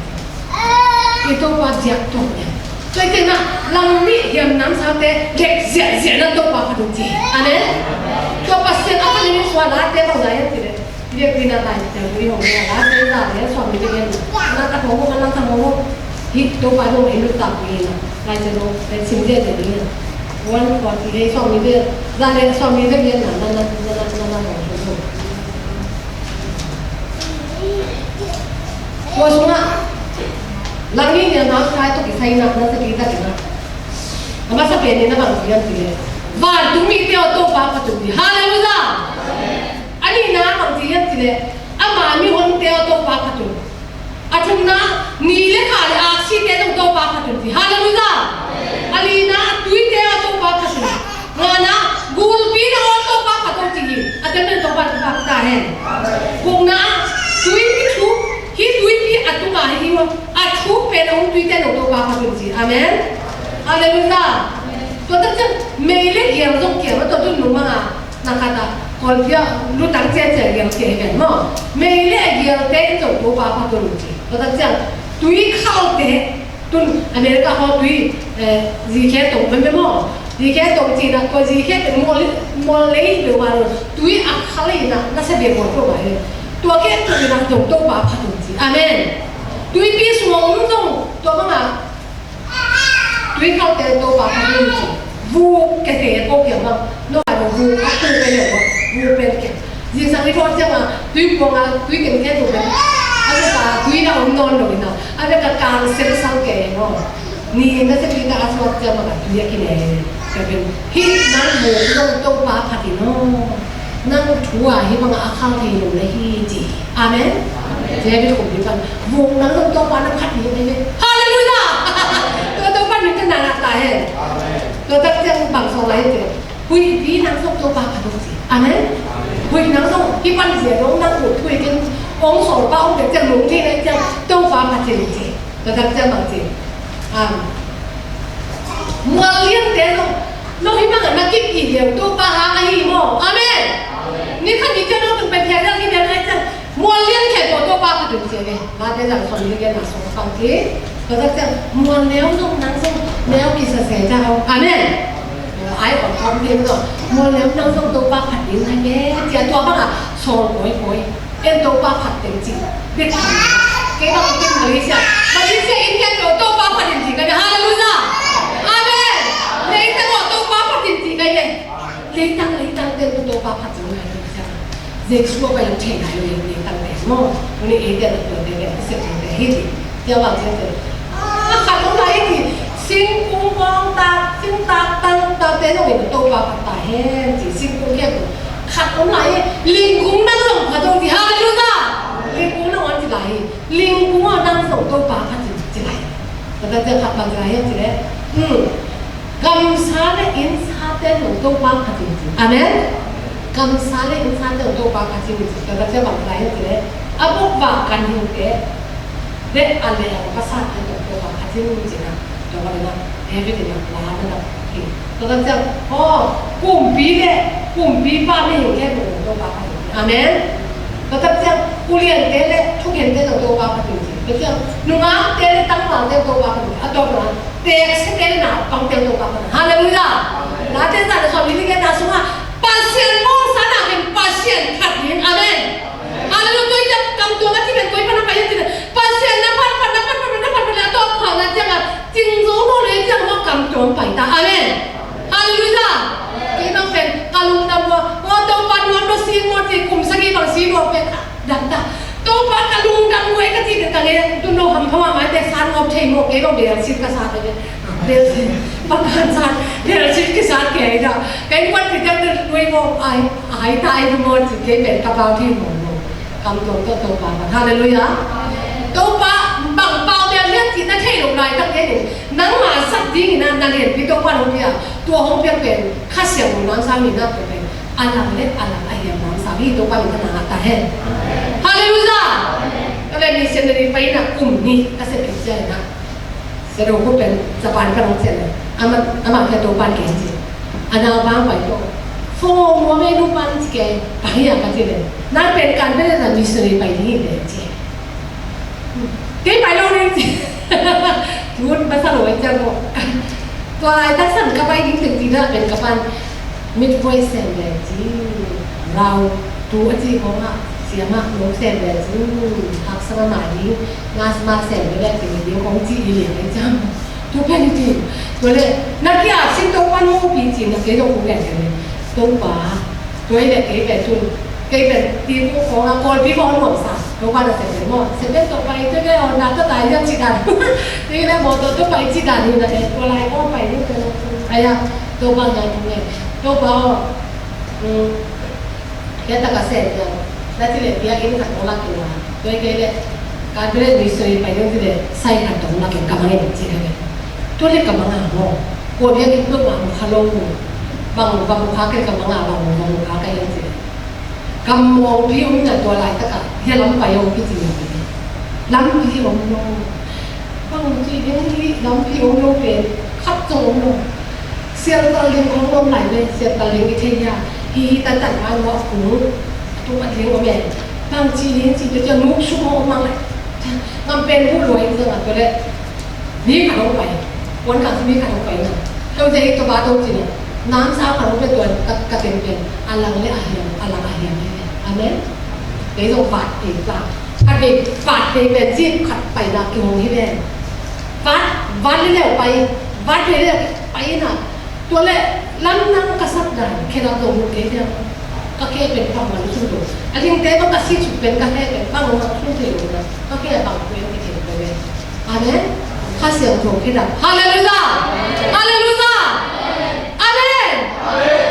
Itu pa jatuhnya. Jadi nak lambi yang nam sate dek zia itu pa kadunci. Amen. Itu pasti apa ini suara hati orang lain tidak. Dia kena tanya dari orang lain ada suami dia. Nak ngomong nak ngomong itu baru ini tak boleh, macam tu, simple je ni. Orang kuat dia suami dia, dah suami dia nana. Maksudnya, lagi ni nak saya tu kisah nak kita kena. Masa peni nak bangkian dia. Wah, tumi dia tu apa tu dia? Hallelujah. Ani nak bangkian dia. Ama ni orang dia tu apa tu? Athumna nile khale aksi te to pa khatunti hallelujah alina tuite to pa khatunti ngana gulpi na to pa khatunti atene to pa ta hai kungna tuiti thu hi tuiti atu ma hi wa athu pe no tuite no to pa khatunti amen hallelujah to ta mele yam jong ke ma to tu nu ma nakata kolpia lu tang che che yam ke kan mo mele yam te to pa khatunti kita cakap, tuih kau teh, tun Amerika kau tuih ziket tu, memang ziket tu Cina, kau ziket mulai berbaru, tuih akal ini nak sebiar bodoh baik, tuah ke tu nak jomto apa tu sih, amen. Tuih pi semua orang tu mana, tuih kau teh tu apa tu sih, bu kesehatan kau kiamang, no ada bu aku penyok, bu penyok. Jika sangat kau cakap, tuih bunga, tuih kemudian tu ada tuih nak non loh ina, ada kekal selesai ke no, ni nanti kita asal macam apa tuih kini, tapi hit nan bukan tu apa hati no, nan tua hi bang akal hi no lagi ji, amen. Jadi kita kumpulan, bukan nan tu apa nak hati ni, hallelujah. Tu apa ni kan nak tahu. ตัวตั้งใจบังสองไรเจอคุยพี่นั่งส่งตัวปากกระดูกสิอ่ะไหมคุยนั่งส่งพี่ปั้นเสียน้องนั่งพูดคุยกันองสองป้าองเด็กจะหลงที่ไหนจะตัวฟ้าพัดเจริญจีตัวตั้งใจบังจีมัวเลี้ยงเด็กน้องพี่มั่งนักกินอีเดียวตัวปลาหาไอ้หม้ออาเมนนี่ขันนี้จะน้องถึงไปแพ้เรื่องนี้เดียวเลยจะมัวเลี้ยงแค่ตัวปลาพัดเจริญเลยมาได้จากคนนี้กันนะสองฟังทีตัวตั้งใจมัวแล้วน้องนั่งส่งแล้วกินเสียจะเอาอาเมนไอ้ของทอมเพียงก็มัวแล้วนั่งส่งตัวปลาผัดดินให้แม่เจ้าตัวบ้างอ่ะโซ่โอยเอ็นตัวปลาผัดเต็มจริงเด็กขันแกต้องกินมาเลเซียมาเลเซียอินเดียตัวปลาผัดจริงๆกันฮาเลลูยาอาเมนเลยตั้งตัวปลาผัดจริงๆกันเลยตั้งเต็มตัวปลาผัดจริงๆกันเด็กชัวไปแล้วเทไหนเลยตั้งแต่โม่วันนี้เอเดียตัวเด็กเสร็จแต่ฮิตเจ้าบางเจ้าขัดตรงไหนที่ซิงกุ้งฟองตาซิงตาตั้งตาเต้นตรงนี้ตัวปลาผัดตาแห้งจีซิงกุ้งแค่ขัดตรงไหนลิงกุ้งนั่งส่งขัดตรงที่ฮาเลลูยาลิงกุ้งนั่งวันที่ไหนลิงกุ้งนั่งส่งตัวปลาผัดที่ไหนแต่เจ้าขัดบางที่ไหนที่ไหนกำซาเลอินซาเต้นตัวปลาผัดจริงๆอาเมนกำซาเลอินซาเต้นตัวปลาผัดจริงๆแต่เจ้าบางที่ไหนที่ไหนอาบุกบากันหิวเก๋เด็กอะไรอย่างภาษาอังกฤษตัวปลาผัดจริงๆนะตัวอะไรนะเฮ้ยเป็นอย่างร้านนะครับตัวตั้งใจพ่อกลุ่มปีเนี่ยกลุ่มปีป้าไม่เห็นแค่ตัวปลาผัดอาเมนตัวตั้งใจกุเรียนเต้เลยทุกเห็นเต้ตัวปลาผัดจริงๆตัวตั้งนุ่งอ่ะเต้ตั้งหลังเต้ตัวปลาผัดอ่ะตัวนั้นเต้เต้หนาปังเต้ตัวปลาผัดฮาเลลูยาลาเต้จ่าจะสอนวิธีการทำสุขภาพเสียงมองสนาเป็นภาพเสียงขัดยินอาเมนฮาเลลูยาตัวจะกำตัวนั้นที่เป็นตัวพนักงานยังจะภาพเสียงนับพันแล้วตัวผ่านนั้นจะมาจริงรู้โน่เลยจะมากำตัวไปตาอาเมนฮาเลลูยาที่ต้องเป็นการลุงดำว่าตัวปันวันตัวซีนวันที่คุมสกีบางซีบอกเป็นดังตาตัวปันการลุงดำไว้ก็ที่เด็กกันเลยตัวโน้ทำเข้ามาหมายแต่สารงบเทโมเก๋ต้องเดือดซิดกษัตริย์เลยเดือดปังกันสารเดือดซิดกษัตริย์เก๋จ้ะเก๋วันที่จะด้วยบอกไอ้ตายทั้งหมดที่เก๋เป็นกระเป๋าที่หมดกำตัวปันฮาเลลูยาตัวปันบังเปล่าเนี่ยเรื่องที่นั่นให้ลงรายตั้งแต่หนึ่งนั่งมาสักดิ้งนั่นเรียนพี่ตัวปันของพี่ตัวของพี่เป็นข้าเสียงน้ำสามีน่าเป็นอันหลังเล็กอันหลังไอ้ยังน้ำสามีตัวปันขนาดตาแห้งฮาเลลูยาก็เลยมีเซนเดอร์ไปนะกลุ่มนี้ก็เสร็จเป็นเจ้านะเสร็จเราก็เป็นสปานกำลังเสร็จเลยอามันแค่ตัวปันแก่จริงอันนั้นบ้างไปตัวโฟมว่าไม่รู้ปันที่แกไปอย่างกันที่เลยนั่นเป็นการเป็นอะไรมิสเตอร์ไปนี่เลยจริงเก๋ไปโรงเรียนจริงทุนภาษาหลวงจะบอกตัวอะไรทักษะกับไปยิ่งถึงที่นั่นเป็นกับมันมิดไวเซนเลยจริงเราตัวจริงของเสียมากลงเซนเลยจริงทักษะใหม่นี้งานมาเซนไม่ได้จริงเดียวของจีเหลี่ยมเลยจังตัวเป็นจริงตัวเลยนักกีฬาสิ่งตัววันโม่ปีจริงนักเตะยกหูแก่กันเลยตัวป่าตัวเด็กเก๋แบบทุนเก๋แบบทีมของเราคนพี่บอลหมดสัตว์ตัววันเสร็จหมดเสร็จแล้วต่อไปตัวเดียวนักก็ตายเรื่องจีกันนี่แหละหมดตัวไปจีกันนี่นะตัวอะไรก็ไปนี่เป็นอะไรตัวบางอย่างตรงนี้ตัวบางแค่ตะกั่วเสร็จแล้วแล้วที่เหลือพี่กินขัดตรงลักอยู่นะตัวเก๋เลยการเป็นมิสเตอร์ไปเรื่องที่เหลือใส่ขัดตรงลักอยู่กำลังเห็นจีกันเลยตัวเล็กกำลังหาโม่คนพี่กินเพื่อหวังคาร์ลบางค้าเกี่ยวกับมังงะบางค้าเกี่ยวกับกำมองพี่อุ้มเนี่ยตัวลายตะกะที่ล้ำไปอุ้มพี่จีนล้ำพี่อุ้มลงบางทีเรื่องที่ล้ำพี่อุ้มลงเป็นขับจงลงเสียงตะลิงของลมไหลเลยเสียงตะลิงวิทยาฮีตันว่าว่าหูตัวมันเลี้ยงว่าแม่บางทีเลี้ยงจีจะนุกชุ่มออกมาเลยมันเป็นผู้รวยจริงๆตัวเล็กนี่ขัดลงไปวันขัดที่นี่ขัดลงไปนะตัวเด็กตัวบ้าตัวจีนน้ำซาขันเป็นตัวกระเต็มเป็นอันหลังเลยอาเฮียอันหลังอาเฮียไม่เป็นอันนี้เดี๋ยวต้องฝาดเองปลาขัดเองฝาดเองเป็นที่ขัดไปนักกี่โมงที่เป็นวัดเรื่อยๆไปวัดเรื่อยๆไปน่ะตัวเล็กล้ำนั่งกระซับได้แค่เราตรงนี้เดียวก็แค่เป็นความมันสุดตัวอันนี้เต้ต้องกระซิบจุดเป็นก็แค่เป็นบ้างมันสุดเดียวนะก็แค่บางเพื่อนที่เห็นไปเลยอันนี้ข้าเสียงโผล่แค่ดับฮาเลลูยาฮาเลลูยา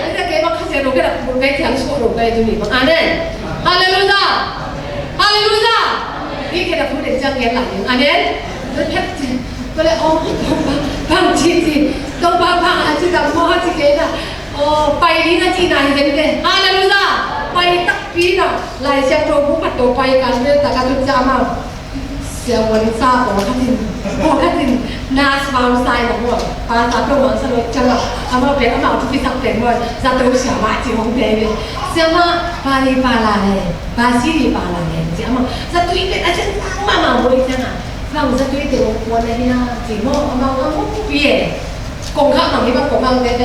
นี่จะเก็บมาข้าเสียรู้กันบุญไปที่อังสุรู้ไปตรงนี้มั้งอันนี้ฮาเลลูยาฮาเลลูยานี่แค่พูดเด็กจังเงี้ยหลังอันนี้แล้วแค่ก็เลยอ๋อ bằng chi đâu ba ba chỉ làm mua chỉ cái là bay đi là chỉ này thế này hallelujah bay tắc phí nào lại xem đồ cũng bắt đầu bay cả nên ta cả chúng ta mà xemวันซาบอกกันนาสบางไซน์บอกว่าภาษาตรงนั้นสนุกจังอ่ะอามาเป็นอามาทุกที่สักเต็มหมดจะตัวเสียมาจีของเทวีเสียมาปาลีปาลาเลยปาซีลีปาลาเลยเสียมาจะตัวอีกอาจารย์มาโวยจังอ่ะฟังจะตัวอีกเดี๋ยววันนี้นะจีโม่อามาอามาเปลี่ยนกงข้าวหนังนี้มันกงข้าวเด็ด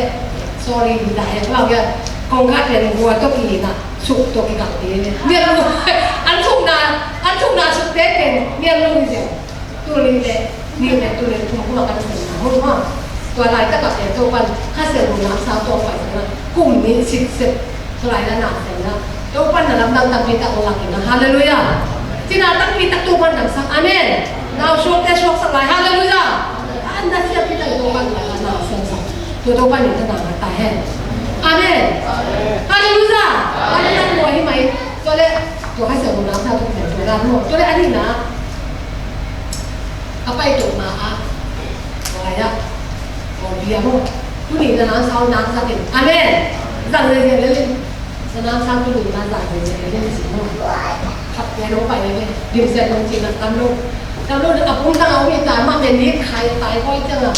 sorry ได้เราเนี่ยกงข้าวเป็นวัวตัวอีกอ่ะสุกตัวอีกอ่ะเนี่ยรู้อันทุกนาสุดเด็ดเป็นเนี่ยรู้ดิเดียวตัวนี้เลยนี่แหละตัวนี้ผมพูดกันเป็นหมดว่าตัวลายตะกับเนี่ยตัวกันถ้าเสร็จหนูน้ำสาวตัวไฟนะกลุ่มนี้สิบเท่าไรแล้วหนาเสร็จแล้วตัวปันน่ะลำดังตั้งปีตะโอลักนะฮาเลลูยาที่น่าตั้งปีตะตัวปันหนังสักอาเมนน่าโชคแต่โชคสักหลายฮาเลลูยาอันนั้นเสียปีตะตัวปันหลายหนาเสร็จสักตัวปันอยู่ที่หนาตายแห้งอาเมนฮาเลลูยาอันนั้นรวยไหมตัวเล็กตัวให้เสร็จหนูน้ำสาวตัวเสร็จตัวน้ำหมดตัวเล็กอันนี้นะapa itu maaf saya mau dia mau tu ni dalam sahaja nak sakit amin jangan lagi dalam satu ni jangan lagi semuaขับแกลงไปเลยดิมเสร็จลงจีนตำลูกกับพุ่งตั้งเอาที่ตายมาเป็นนิดใครตายก็จังอ่ะ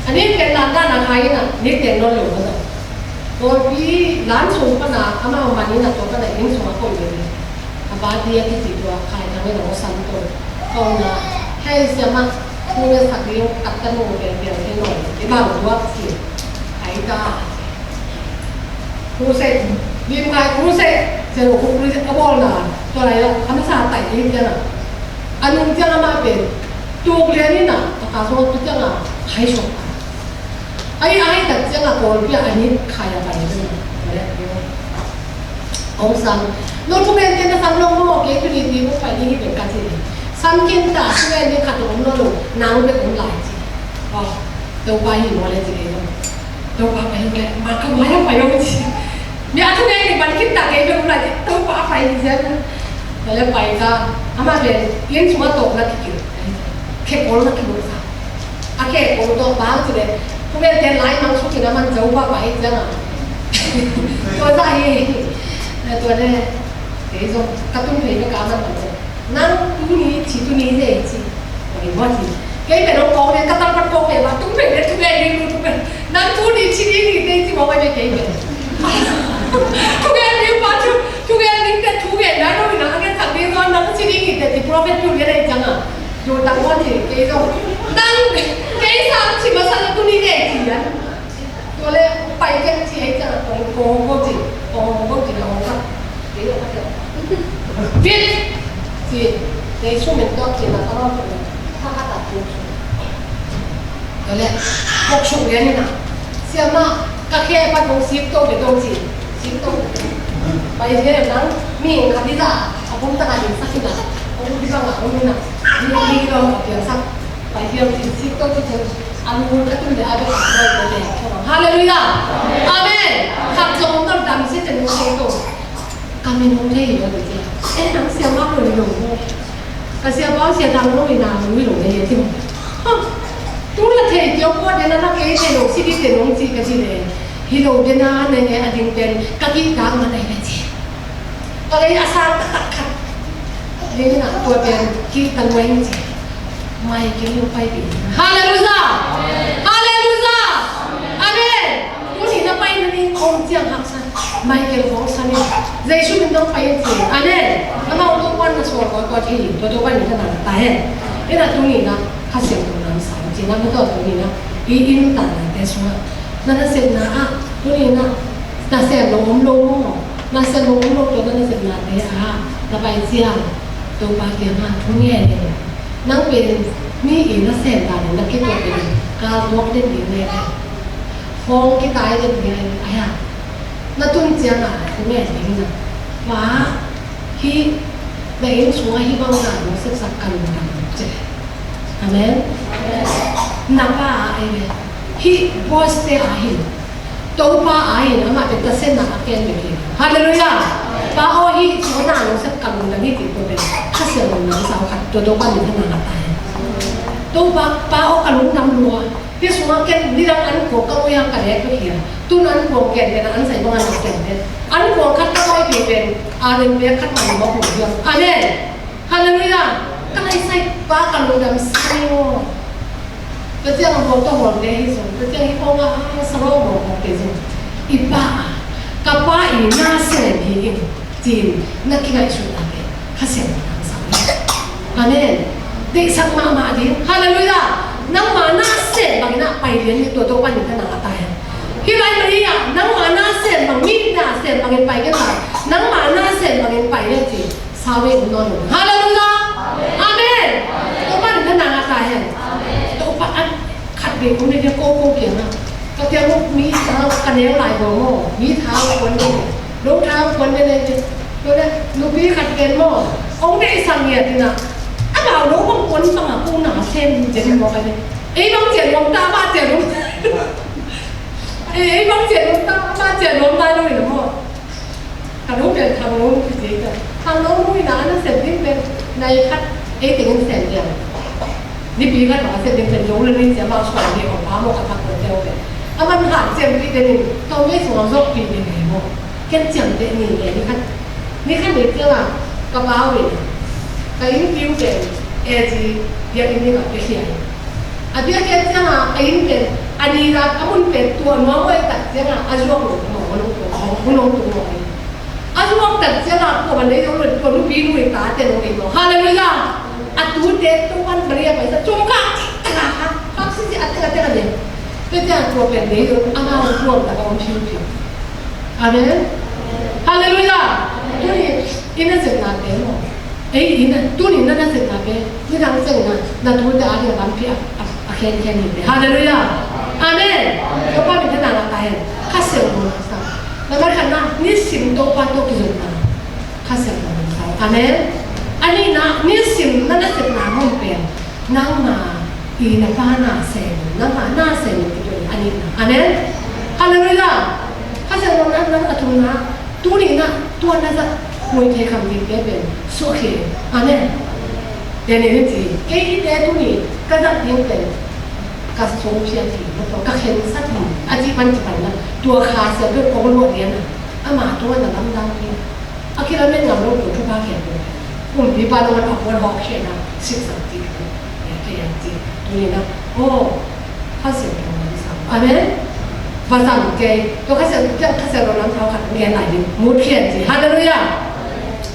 อันนี้เป็นร้านด้านอะไรน่ะนิดเด่นนนหลงนะตัวพี่ร้านสูงขนาดอามาวันนี้น่ะตัวก็เลยยิ่งสูงกว่าคนเลยอาบาเดียที่ติดตัวใครทำให้เราสั่นตัวตรงนะให้เสียมาผู้เป็นสักเลี้ยงกัดกันหนูเดียวให้หน่อยที่บ้านหรือว่าสิไอ้กาผู้เสร็จดีมายผู้เสร็จเจ้าผู้รู้จักกระบอกน่ะตัวอะไรล่ะทำให้สาไต่ยิ่งจังอ่ะอันนึงจังมาเป็นตัวเลี้ยงนี่น่ะตะการส่วนตัวจังอ่ะใครชอบไอ้แต่จังอ่ะตัวพี่อันนี้ใครอะไรเนี่ยองศาโน้ตพวกนี้จะทำลงมาบอกเกี่ยวกับดีๆพวกไปนี่เป็นการที่삼킨다 수행이 가도 없노로 나오게 온라이지 너 봐이 뭐래지 너 봐봐 이게 막그 뭐야 봐요지 미안해 말킨다 게이면 온라이지 너 봐봐 이제 그래 봐이가 아마 그 인수가 또 올라키기로 걔 올라키고 사 아걔 올도 마음들에 보면 내 라인 망속이나만 저 봐봐 있잖아 또 사이 또네 계속 같은 회의가 가만 맞아นั่งตู้นี้ชีตู้นี้เลยชีเห็นว่าทีแกเป็นองค์กรเนี่ยกระตั้งมันโกงเลยว่าตุ้งเป็นเนี่ยทุกอย่างนี่รู้ทุกอย่างนั่งตู้นี้ชีนี้เลยชีบอกว่าไม่เก่งเลยทุกอย่างนี่ป้าทุกอย่างนี่แต่ทุกอย่างนั่นเราเนี่ยแค่ทำเรื่องนั่งชีนี้แต่ที่ prophet อยู่เนี่ยจังอ่ะอยู่ต่างว่าทีแกก็นั่งแกสั่งชีมาสั่งตู้นี้เลยชีอ่ะตัวเลยไปกันชีให้จังโกงก็จีนะองค์ครับเดี๋ยวเขาจะฟิตในช่วงเป็นต้นจีนเราต้องถ้าตัดตัวก็เลยพวกชุกเรียนนี่นะเสียมาก็แค่ปัจจุบันสิบตัวเป็นตัวจีนสิบตัวไปเที่ยวนั้นมีคดีจ้าเอาผมตั้งใจสักทีนะเอาผมที่บ้านหลังนี้นะมีเราเดี๋ยวสักไปเที่ยวจีนสิบตัวที่เจออันนู้นก็ต้องเดี๋ยวเอาไปขายเลยฮาเลลูยาอาเมนขับจงต้องดำเสียจนหมดตัวการเป็นองค์เทพอยู่เลยจีนังเสียมากเลยหลงก็เสียบ้าเสียทางโลกอีนามไม่หลงเลยที่มันตู้ละเทเจ้าพ่อเดี๋ยวนั้นก็เอเจนต์สิที่เต็มองค์จีก็จีเลยฮิโร่เดี๋ยวนั้นเนี่ยอดีตเป็นกักิดังมาได้เลยจีก็เลยอาสาตัดขัดเรื่องนั้นตัวเป็นกีตันเวงจีไม่เกี่ยวไปปีฮาเลลูยาฮาเลลูยาอาเมนผู้ที่นับไปนั่นเององค์เจียงหักสันไม่เกี่ยวของสันเนี่ยใจชุ่มต้องไปจีอาเมนแล้วเราต้องวันนั้นสวดก่อนที่ตัววันนี้ขนาดตายนี่นะตรงนี้นะข้าเสียงตรงนั้นสามจีนะไม่ต้องตรงนี้นะอินตันแต่สวดนั่นเสียงนะอ่ะตรงนี้นะน่าเสียงลงน่าเสียงลงตัวนั้นเสียงนะแต่อ่ะต่อไปเสียงตัวปากเกี่ยวมาทุกแง่เลยนั่งเป็นนี่อีน่าเสียงตาเนี่ยนักคิดตัวเป็นการวอกเด่นดีเลยฟองกี่ตายเด่นดีเลยไอ้ห่านั่นตุ้งเจียงอ่ะทุกแง่จริงนะว่าที่ในอินสวาที่บางอย่างรู้สึกสักกันกันเจ้าอาเมนนับว่าไอ้เนี่ยที่บอสเตอร์หินตัวป้าไอ้เนี่ยมาเป็นตัดเส้นหนักเกินไปเลยฮาเลลูยาป้าโอ้ที่สวนหน้ารู้สึกกันกันที่ติดตัวเป็นข้าเสียงหนังสาวขัดตัวป้าอยู่ที่นั่นตายตัวป้าโอ้กันลุ้นน้ำรัว ที่สุนัขเก็นนี่เราอันโกก็ไม่ยังกันเลยก็เหี้ยตุนอันโกเก็นเป็นอันใส่บ้านเราเก็นเป็นอันโกคัดก็ไม่เป็นอาเดนเบียคัดมันบอกหัวเดียวอาเมนฮาเลลูยาก็เลยใส่ป้ากันลงดำใส่โม่ก็เจ้าบอกตัวหัวเดียวที่สุดก็เจ้าที่พ่อว่าสโลว์บอกของเกจุอีป้ากับป้าอีน่าเสียดีจริงนักกินไอชุดอะไรข้าเสียงทางสามีอาเมนเด็กสักมาดีฮาเลลูยานังมาหน้าเส้นบางน่ะไปเรียนที่ตัววันนี้ก็น่าตายที่ไรมาเนี่ยนังมาหน้าเส้นบางมีหน้าเส้นบางไปกันไหนนังมาหน้าเส้นบางไปเนี่ยจีสาวเองนอนอยู่ฮาเลลูยาอาเมนตัววันนี้ก็น่าตายตัวป้าอันขัดเด็กคนนี้โก้เกี่ยงนะก็เที่ยวมีเท้ากันเลี้ยงลายโมโม่มีเท้าคนนี้รองเท้าคนนี้เลยตัวนี้ลูกพี่ขัดเกณฑ์โม่องค์ได้สั่งเนี่ยจีน่ะอ่ะเรารู้บางคนบางกูหนาเส้นจะทำอะไรเนี่ยไอ้บางเจียนลงตาบ้าเจียนลงไอ้บางเจียนลงตาบ้าเจียนลงตาด้วยนะพ่อทางโน้นเป็นทางโน้นคือจีกันทางโน้นไม่นานนั่นเสร็จนี่เป็นในคัดไอ้ถึงเสร็จอย่างนี่ปีกันหรอเสร็จเป็นโยงเลยนี่เสียมาช่วยเนี่ยของพระโมกขทักคนเดียวเลยอ่ะมันผ่านเจียนปีเดียวเขาไม่สวมรบปีเดียวไงโม่แค่เจียนเดียวนี่นี่คัดเด็กเจ้าอ่ะกระเป๋าเลยก็ยิ่งพิ้วเป็นเอจีเดียวนี่ก็เขียนอันเดียวกันเจ้าอ่ะยิ่งเป็นอันนี้เราถ้ามันเป็นตัวน้องไว้ตัดเจ้าอ่ะอาจจะว่าหลงของน้องตัวน้อยอาจจะว่าตัดเจ้าอ่ะตัวมันได้ตัวลูกพี่ลูกตาเจ้าน้องเองฮาเลลูยาอัดตัวเด็กตัววันเปลี่ยนไปซะจุ่มกันนะคะพักสิ่งอัดกันเนี่ยก็จะตัวเป็นเด็กอันนั้นรวมแต่ก็มันพิ้วอาเมนฮาเลลูยาตัวนี้อินเนอร์เซนนาเดโมไอ้อินตัวนี้นั่นเสร็จแล้วเป็นที่ทางเสร็จนะตัวเดียวอะไรบ้างพี่อาเคนนี่เลยฮาเลลูยาอาเมนตัวป้าเป็นขนาดอะไรข้าเสียงมันสักแล้วก็ขนาดนี่สิ่งตัวป้าตัวกิจนะข้าเสียงมันสักอาเมนอันนี้นะนี่สิ่งนั่นเสร็จนะมันเป็นนั่งมาอีน่ะป้าหน้าเสียงนั่งมาหน้าเสียงตัวอันนี้นะอาเมนฮาเลลูยาข้าเสียงมันนั่นอัตุนะตัวนี้นะตัวนั้นจะคุยเทคำดีเก็บเป็นสุขีอันนี้เดี๋ยวนี้จีเกี่ยเดี๋ยวนี้ก็จะยิ่งเป็นกัสโซเชียลทีแล้วก็เห็นสักทีอาจีมันจะไปนะตัวขาเสียด้วยโอ้โหเรียนนะอามาตัวนั้นลำดังที่อาคิดว่าไม่งามรู้ตัวทุกภาคเห็นเลยกลุ่มที่บ้านมันออกวันหอกเช่นนะ13จีเนี่ยเกี่ยจีตัวนี้นะโอ้ข้าเสียงตรงนั้นสักอันนี้ภาษาอังกฤษตัวข้าเสียงเราล้ำเท้าขัดเรียนหลายดิมุดเขียนจีฮาเลลูยา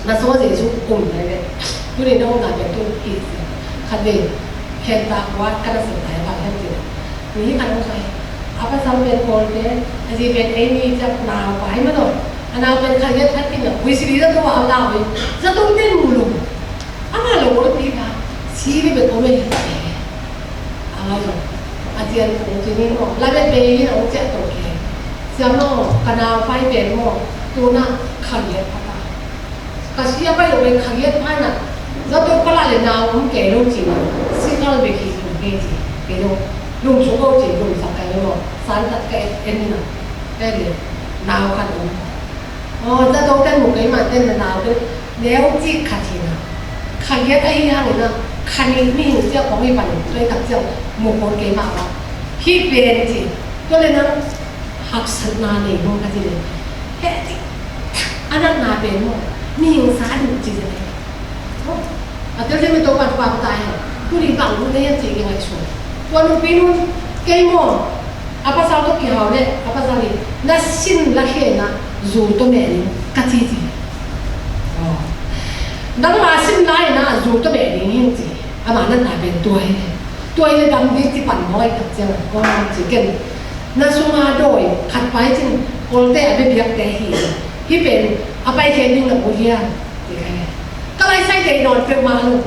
那所以就共来的，有的那我那边都意思，看的看到我看到是台湾那边，你看我看，阿爸上边过的，还是边哎你在哪摆嘛都，那边看见他听了，为什么这都好老的，这都变木了，阿妈了我地方，西里边都没有，阿妈阿姐同志你我那边边我这都给，像我看到摆边我都那看见他。ก็เชื่อไปลงเป็นขังเย็ดพันอ่ะแล้วตัวก็ลาเลยนาวผมแก่ลูกจริงซึ่งเราไปขี่ถึงเกจิเกโนลุงชุกโกจิลุงสักไก่เลยบอกสารตัดไก่เอ็นน่ะได้เลยนาวขันอ๋อจะต้องเต้นหมูไก่มาเต้นนาวด้วยแล้วจีขัดทีน่ะขังเย็ดไอ้ย่างเลยนะขันนี้มีหินเจ้าของมีปันเลยตัดเจ้าหมูคนไก่มาว่าพี่เป็นจีก็เลยนะหักสันนาเนี่ยมองกันทีเลยเฮ้ยอันนั้นนาเป็นมั้งมีหิงสาดูจีเลยอาจจะไม่ต้องการความตายผู้ดีบังผู้ได้ยังจีกันไงชัวร์ตัวนู้นปีนู้นเกี่ยมอาภาษาตัวเกี่ยวเนี่ยอาภาษานี้น่าสินละเห็นนะจูตัวแม่นี่กัดจีจีดังมาสินไล่นะจูตัวแม่นี่ยังจีอามานั่นหาเป็นตัวเลยดำดีที่ปั่นน้อยกับเจ้าก็จีกันน่าสูงอาโดยขัดไปจริงคนแต่ไม่เพียงแต่เห็นที่เป็นเอาไปเห็นนึงหลังบุญยาก็เลยใช้ใจนอนเฟิร์มาลูก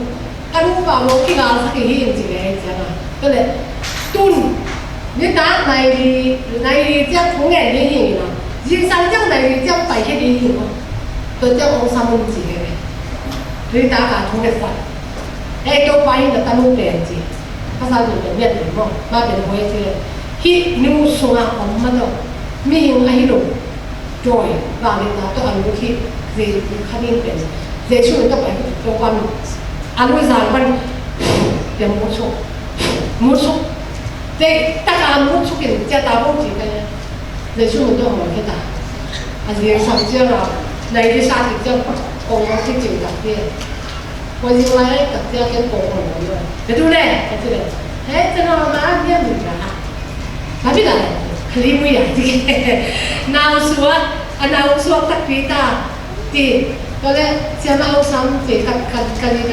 ก็รู้เปล่าว่าที่เราสักกี่จริงๆเลยใช่ไหมก็เลยตุนนี่ตาในเจ้าของแง่นี่เองนะยิ่งสั่งเจ้าในเจ้าไปแค่นี้เองตัวเจ้าของสามุนจริงเลยนี่ตาการทุ่งเด็ดฝันไอ้ตัวไปเนี่ยตามุนเปลี่ยนจริงภาษาอื่นเป็นเวียดนามมาเป็นหัวเชื้อที่นิ้วส่งของมันต้องมีหิ้งไอ้หนุ่มจอยบางเรื่องตัวอันนี้ที่เรื่องขันนี้เป็นเรื่องช่วยต้องไปตัวความอันนี้สารมันเป็นมุดชก这大家唔出去，只打工几个人，你出门都好去打，还是上街啊，你啲沙田就公我去照特啲，我要嚟特啲嘅公我嚟嘅，你都咧，你都咧，真係嘛啲唔㗎嚇，哪邊嚟？可以唔呀？啲鬧數啊，鬧數特別大，啲嗰咧只鬧三啲嘅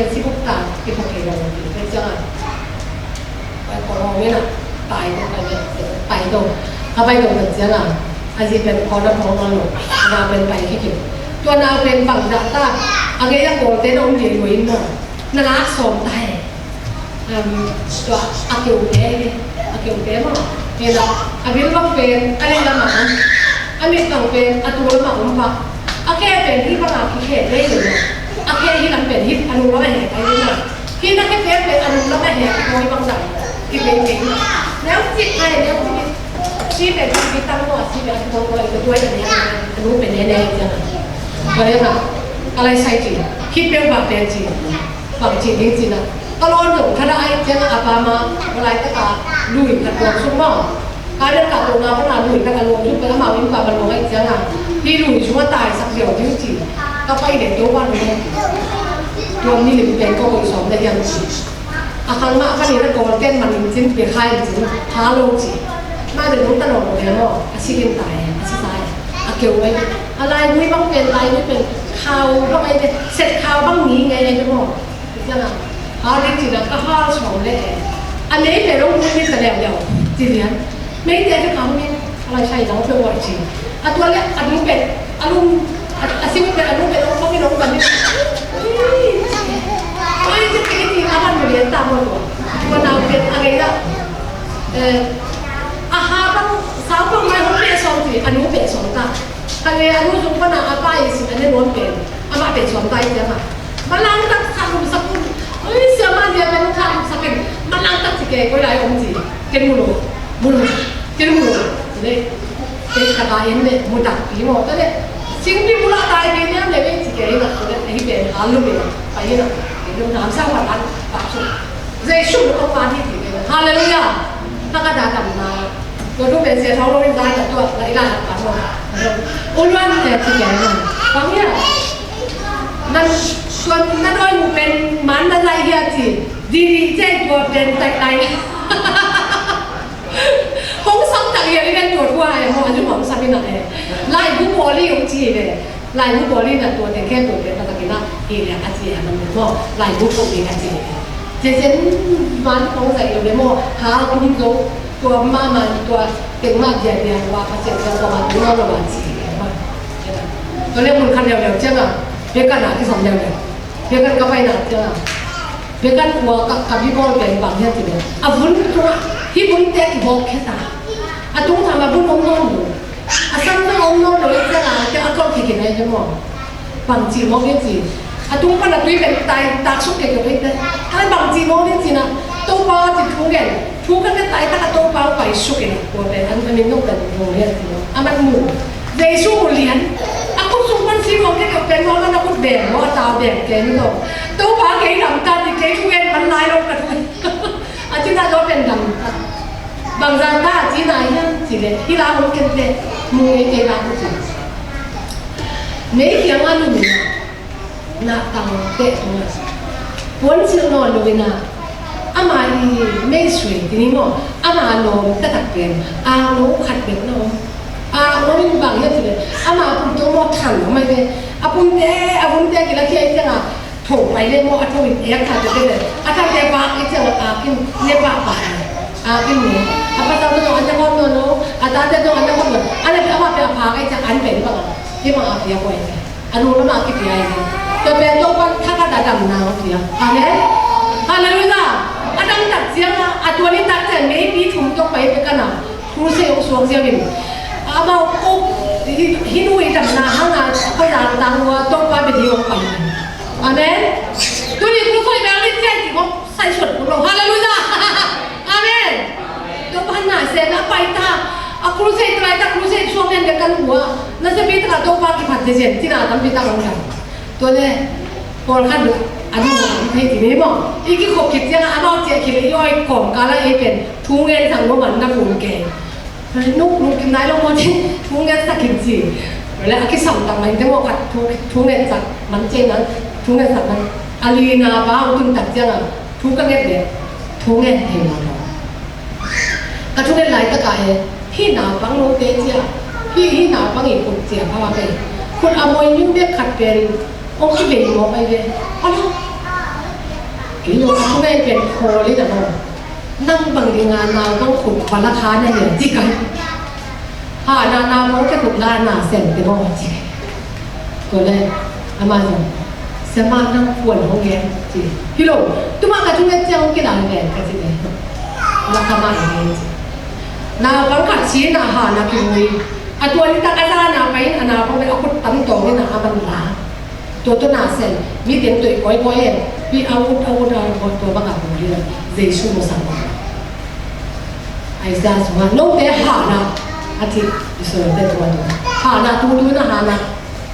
支付單，啲客氣嘅問題，你真係，我講我咩啦？ไปตรงเขาไปตรงเจ้าหน้าอาจจะเป็นคนละคนละหนุ่มนาเป็นไปที่อยู่ตัวนาเป็นฝั่งดัตตาอะไรอย่างโกลเด้นองเดียร์วินน่ะนั่นละสมไทยตัวอาเกียวเต้มั้งเนี่ยนะอาวิลบังเป็นอะไรละมั้งอามิบังเป็นอาตัวละมั้งปะอาแค่เป็นที่พลังที่เขตได้อยู่นะอาแค่ที่นั่นเป็นที่อนุรักษ์แห่งไปด้วยนะที่นั่นแค่เป็นอนุรักษ์แห่งโดยบางอย่างที่เป็นเองแล้วจิตไทยแล้วชีวิตชีวิตตั้งหัวชีวิตของเราจะด้วยอย่างนี้รู้เป็นแน่ๆจังอะไรนะอะไรใช่จริงคิดเป็นแบบเป็นจริงแบบจริงจริงนะตลอดหนึ่งถ้าได้เจ้าอาปามาอะไรก็ตามลุยกับตัวชุ่มมั่งการเดินกับตัวเราขนาดลุยกับการลงทุนไปแล้วมาวิ่งกับบอลลงไอ้เจ้าที่ลุยช่วยตายสักเดียวจริงๆก็ไปเด็กตัววันนี้ตัวนี้หรือเป็นก็คนสองได้ยังจริงอาคารมาคันนี้แล้วก็เต้นมันจริงเปลี่ยนค่ายจริงหาลงจริงมาเดินตลอดเลยเนาะอาชีพตายอาชีพตายอาเกี่ยวไว้อะไรไม่บ้างเป็นอะไรไม่เป็นข่าวบ้างไงเนี่ยเสร็จข่าวบ้างนี้ไงจะบอกจังอ่ะหาจริงๆแล้วก็ห้าสองเลยอันนี้เป็นโรคที่แสดงเดียวจริงๆไม่ได้ที่เขาเนี่ยอะไรใช่น้องเป็นวัยจริงอันตัวเนี้ยอันนี้เป็นอารมณ์อาชีพเป็นอารมณ์เป็นเขาไม่รู้กันนี่ไม่จะเป็นจริงอาการเรียนตามมาตัววันนั้นเป็นอะไรละอาหารบางสาวบางไม่รู้เป็นสองทีอันนู้นเป็นสองตาอันนี้อันนู้นสมบูรณ์อาป้ายสิอันนี้ล้วนเป็นอามาเป็นสองตาใช่ไหมมันล้างตั้งทำสักคนเฮ้ยเสียมาเดียวเป็นทำสักคนมันล้างตั้งสิเกย์ก็ได้องค์จีเกย์มุโรเกย์มุโรเนี่ยเกย์กระดาษเนี่ยมุดปีหมดเลยสิ่งที่มุลาตายเป็นเนี่ยเลยเป็นสิเกย์นะตัวเนี่ยไอ้เป็นฮัลโหลเนี่ยไปเนี่ยเดี๋ยวน้ำสร้างวันนั้นปะชุดเจ้าชุดก็มาที่ที่เนี่ยฮาเลลูยาถ้ากระดาษดำนาตัวรูปเป็นเสียท้องรูปเป็นได้กับตัวไหลไหลกันหมดอุ้นวันเนี่ยสิเกย์เนี่ยบางเนี่ยนั่นส่วนนั่นด้วยมันเป็นมันอะไรเหี้ยจีดีเจ้าตัวเป็นแต่ไหนคงซ้ำจากอย่างนี้เป็นตัวทั่วไอ้หมอจุ่มหอมซ้ำเป็นอะไรไล่ผู้บริโภคจีเลยไล่ผู้บริโภคตัวแต่แค่ตัวเป็นตะกี้น่ะเอเลียอาจีมันเป็นหม้อไล่ผู้บริโภคอาจีเจนมันคงใส่อยู่ในหม้อหาคุณดูตัวมามันตัวเก่งมากใหญ่ๆว่าเขาเสียงตัวมันตัวเราบ้านจีตัวเรียกมันคันเดียวๆใช่ไหมเรียกกันหนาที่สองเดียวเรียกกันก็ไปหนาใช่ไหมเรียกกันหัวกับพี่บอลเป็นบางอย่างจีเนี่ยอ่ะบุญตัวที่บุญเตะบอกแค่ตาอ่ะตุ้งทำมาบุญองค์นนท์อ่ะซ้ำต้ององค์นนท์เลยใช่ไหมจะเอาก้อนขี้เกียจไหนจะมองบางจีมองเนี่ยจีอ่ะตุ้งพันธุ์ตุ้ยเป็นตายตาชุกเกี่ยวกับเนี่ยถ้าบางจีมองเนี่ยจีนะตัวป้าจีทุ่งเงี้ยทุ่งกันเนี่ยตายถ้าตัวป้าไปชุกเงี้ยตัวเป็นอันนี้นุ่งกันมองเนี่ยจีเนาะอ่ะมันหมู่เจสูเลียนaku sumpah sih mungkin kepengen orang aku demo atau demo gitu, tuh pakai damkan di kayak gue menai lo kan, aja nggak lo pen damkan, bangsa ta aja nanya sih deh, hilang mungkin deh, mungkin kayak aku sih, nih yang anu nih, nak tahu deh tuh, pun sih nol lo bina, ama ini mainstream ini mau, ama lo tetap pen, lo kat pen lo.เราไม่บางอย่างเลยอามาปุ่นตัวมอถังทำไมเนี่ยปุ่นเต้กี่ละที่ไอ้เจ้าถูกไปเรียกมออัฐวิทย์ขาดจะได้เลยอาการเจ็บปากไอ้เจ้ากินเรียกว่าปากกินเนี่ยapa tahu tu anda kau nono ada tu anda kau nono anda apa apaไอ้เจ้าอันเป็นบ้างที่มาเสียไปอันนู้นมาคิดยังไงตัวเป็นตัวคนถ้าก็ได้ดำน้ำเสียอะไรอะไรรู้จักอันนั้นตัดเสียงตัวนี้ตัดเสียงไม่ปีถุงตัวไปเป็นกันนะครูเสียงสวงเสียงเป็นอามากุ๊กฮินุยดำน้ำนะเขาอยากดังว่าต้องไปเป็นที่องค์ไปอาเมนตัวนี้คุณเคยแบบนี้แจ้งที่ว่าใส่ชุดของเราฮาเลลูยาอาเมนตัวพันหน้าเสนาไปตาครูเสกอะไรตาครูเสกช่วงนี้เด็กกันหัวนั่นจะมีตาตัวปากิพัดเจนที่น่าทำพิธาของกันตัวนี้ Por kan anu hai ti ni mo iki khop kit yang aba che khile yoi kom kala e pen thungen sang mo man na kun ke nuk nuk kin nai lo mo tin thungen sa kin ji le aki sam tang mai te mo khat thungen sa man che nan thungen sa man alina ba tun tak jang thu ka nge de thungen he ma lo ka thungen lai ta ka e hi na bang lo te chia hi na bang i put chia pa ba pe kun amoi nyu be khat pen ông khi về một ai về, ông cái lúc chúng em về hồ đấy là nó năng bằng cái ngàn nào cũng khủng và là khá này gì cái, nào cũng cái cục la nào xem cái bao gì, rồi đây, mà rồi, xem mà năng quần không nghe gì, cái lúc, tụi mà cái chúng em chơi cái nào về cái gì đấy, là cái mà này, nào cũng cả chí nào nào kiểu gì, tuầnนี้ta cái ra nào phải nào cũng phảiเอาคนตั้งตัวนี่นะมันล้าตัวหนาเซนมีเตียงตัวก้อยเองมีอาวุธตัวบังคับของเรือเจสูโมสังไอ้ซาสมาโน้ตเตะหานะอาทิตย์ส่วนเต็มตัวหานะตัวนะหานะ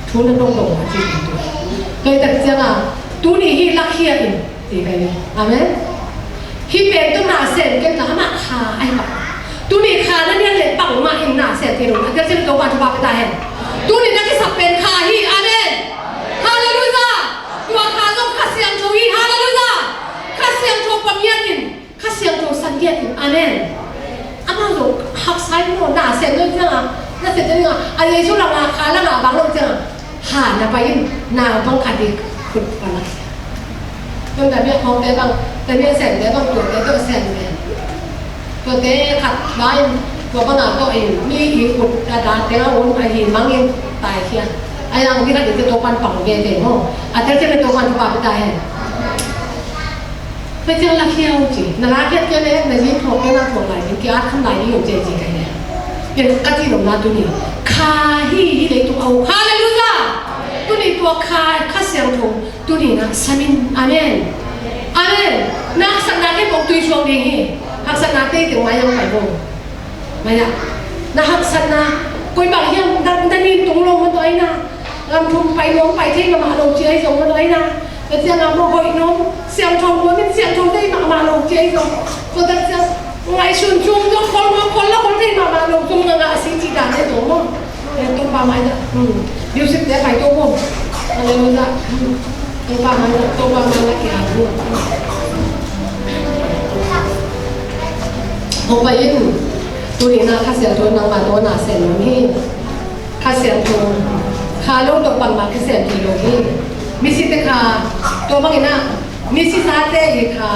ทุนนั่งลงอาทิตย์ตัวเลยแต่เจ้าอ่ะตัวนี้ฮีลักเฮียนดีไปเลยอาเมนฮีเป็นตัวหนาเซนกันนะมาขาไอ้ปะตัวนี้ขานั่นเนี่ยเลยปังมาเองหนาเซนที่รู้อาจจะเป็นตัววันทุบไปได้เห็นตัวนี้นั่นก็สับเป็นขาฮีอาเมนฮาเลลูยาตัวขาต้องขัดเสียงโชยฮาเลลูยาขัดเสียงโชว์ความเย็นขัดเสียงโชว์สัญญาณอาเมนอามาโลหักไซน์โน่หน้าเสียงด้วยจังอ่ะหน้าเสียงด้วยอ่ะอะไรช่วงหลังขาแล้วหน้าบางลงจังหาหน้าไปหน้าบางขัดอีกขุดอะไรตั้งแต่เบี้ยของแต่บางแต่เบี้ยแสงแต่บางตัวแสงเนี่ยตัวเตะขัดได้ตัวบางหน้าตัวเองมีอีกขุดกระดาษแต่ละวนไอหินบางเองตายเทียนไอ้เราที่เราจะตัวปันปังเย่ๆโม่อาจจะเป็นตัวปันตัวปังได้ไม่เจอลักเขี้ยวจีน่ารักแค่เนี่ยในที่ถูกแค่น่าถูกไหลเป็นกีอาร์ทำไหลนี่อยู่เจจีกันเนี่ยเป็นกัจจิหลงนาตัวนี้คาฮีเลยตัวเอาฮาเลลูยาตัวนี้ตัวคาเสียงถูกตัวนี้นะสามินอาเมนอาเมนนักสันนักให้บอกตัวช่วงนี้นักสันนักที่ถึงมายังไงบ้างไม่ละนักสันนักคุยบางอย่างดันนี่ตรงลงมาตัวไอ้น่ะลำทุ่มไปล้วงไปที่มาลงเชี่ยส่งมาตัวไอ้น่ะแต่เจ้าเราบอกอีกน้องเสียงชมว่าเป็นเสียงชมได้มาลงเชี่ยส่งก็แต่เจ้าไงชุนชุมทุกคนแล้วคนที่มาลงจุ่มเงินสิ่งที่ด่าในตัวมั้งตัวปลาไม้เนี่ยดิวสิบเดียไปตัวมั้งอะไรรู้จักตัวปลาไม้เนี่ยเกี่ยวด้วยผมไปยิ่งตัวนี้นะข้าเสียงโทนนางมาตัวหนาเสียงนี่ข้าเสียงโทนข้าลูกตัวปังมาข้าเสียงกิโลนี่มิสิเตข้าตัวบางนะมิสิซาเตอีข้า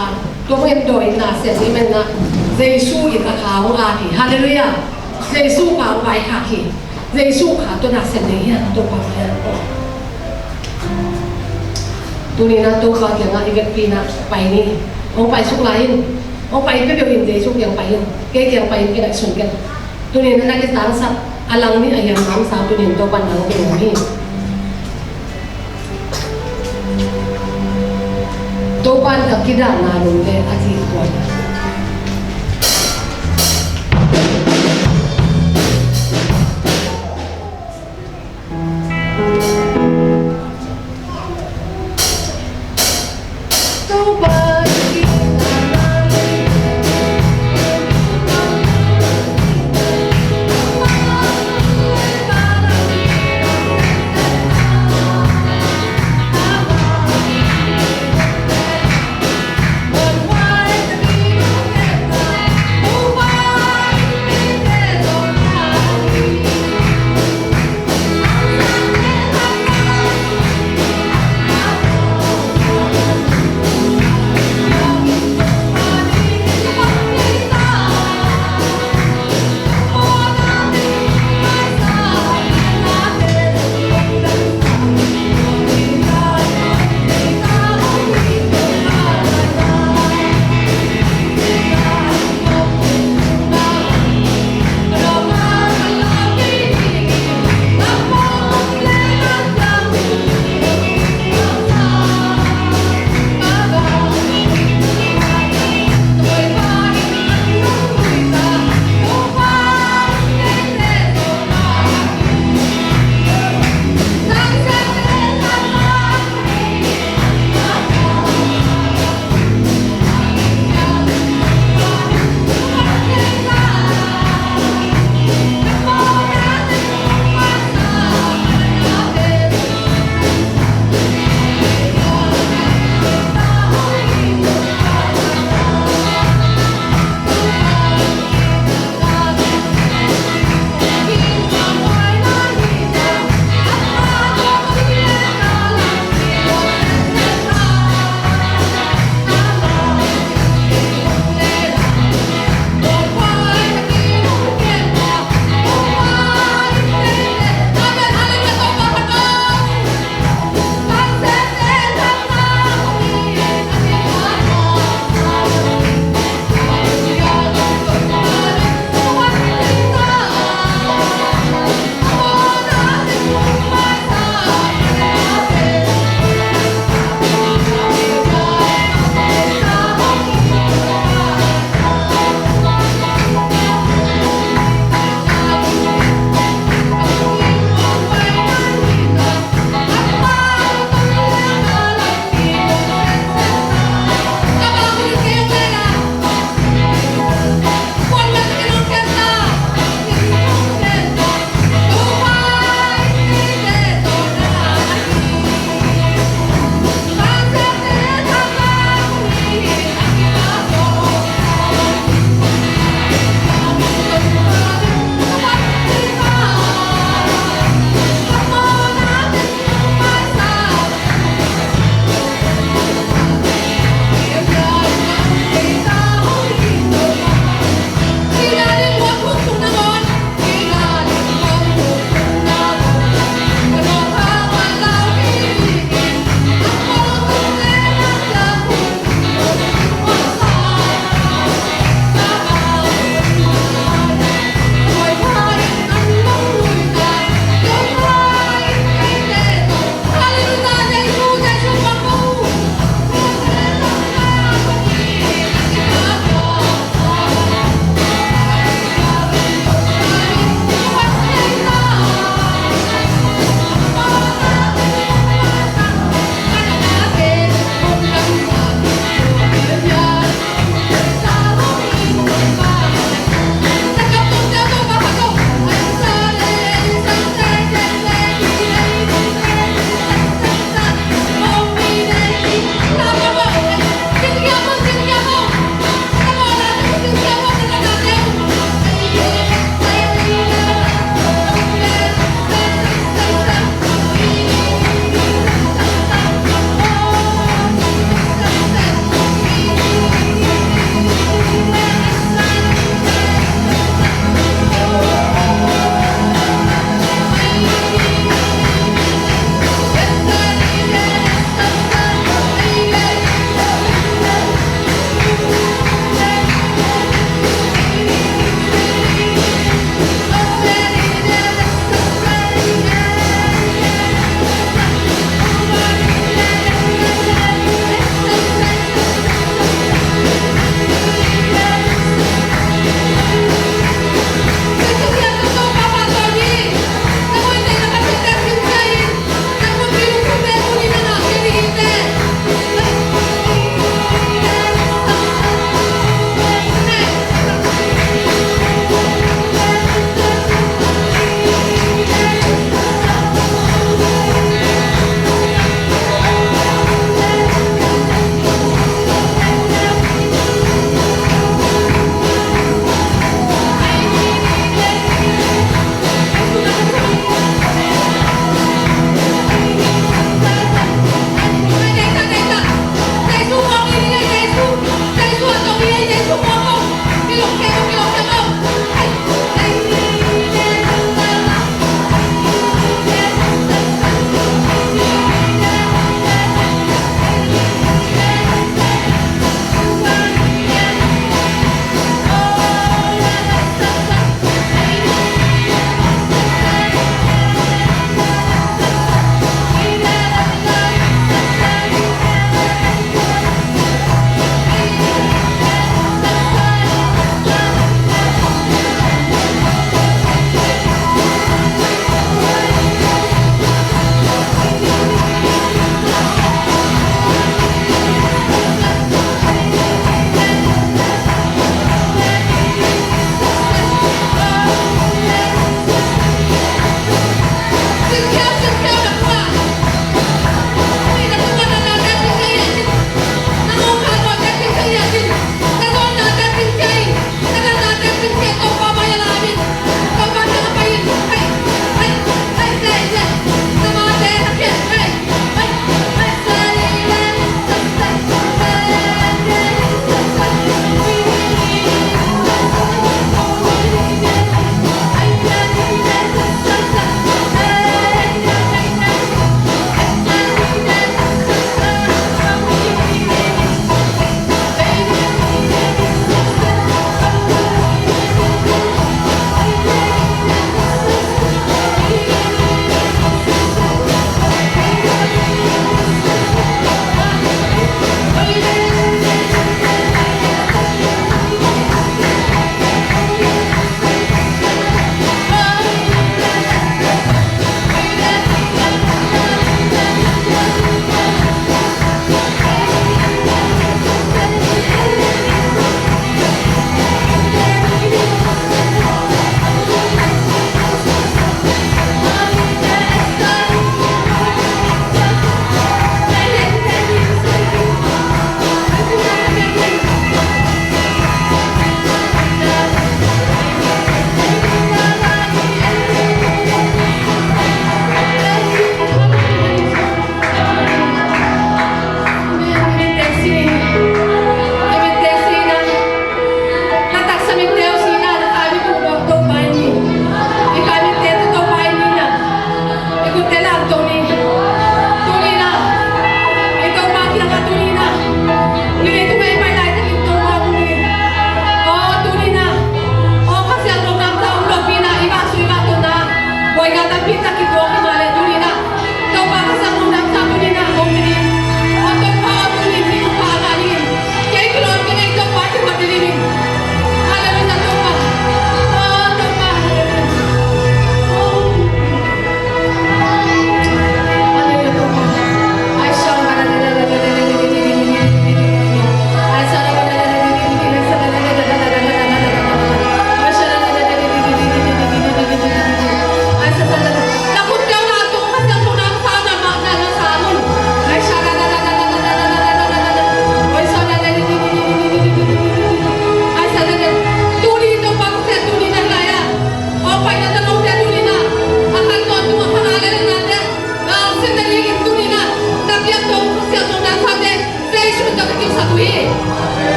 ตัวบางโดยหนาเสียงนี่มันนะเจสูอีกข้าของอาคีฮาเลลูยาเจสูข้าไว้ข้าคีเจสูข้าตัวหนาเสียงนี่ตัวปังเนี่ยตัวนี้นะตัวเขาเกี่ยงอีเวนต์ปีนะไปนี่องไปสุกไลน์องไปก็เดี๋ยวเห็นเจสุกยังไปยังเกี่ยงไปกันส่วนกันตัวนี้นั่นก็ตั้งสับอลังนี่อายังตั้งสับตัวนี้ตัวปันหลังเป็นอย่างนี้ตัวปันกับกิดานาลุนเลยอาทิตย์ก่อน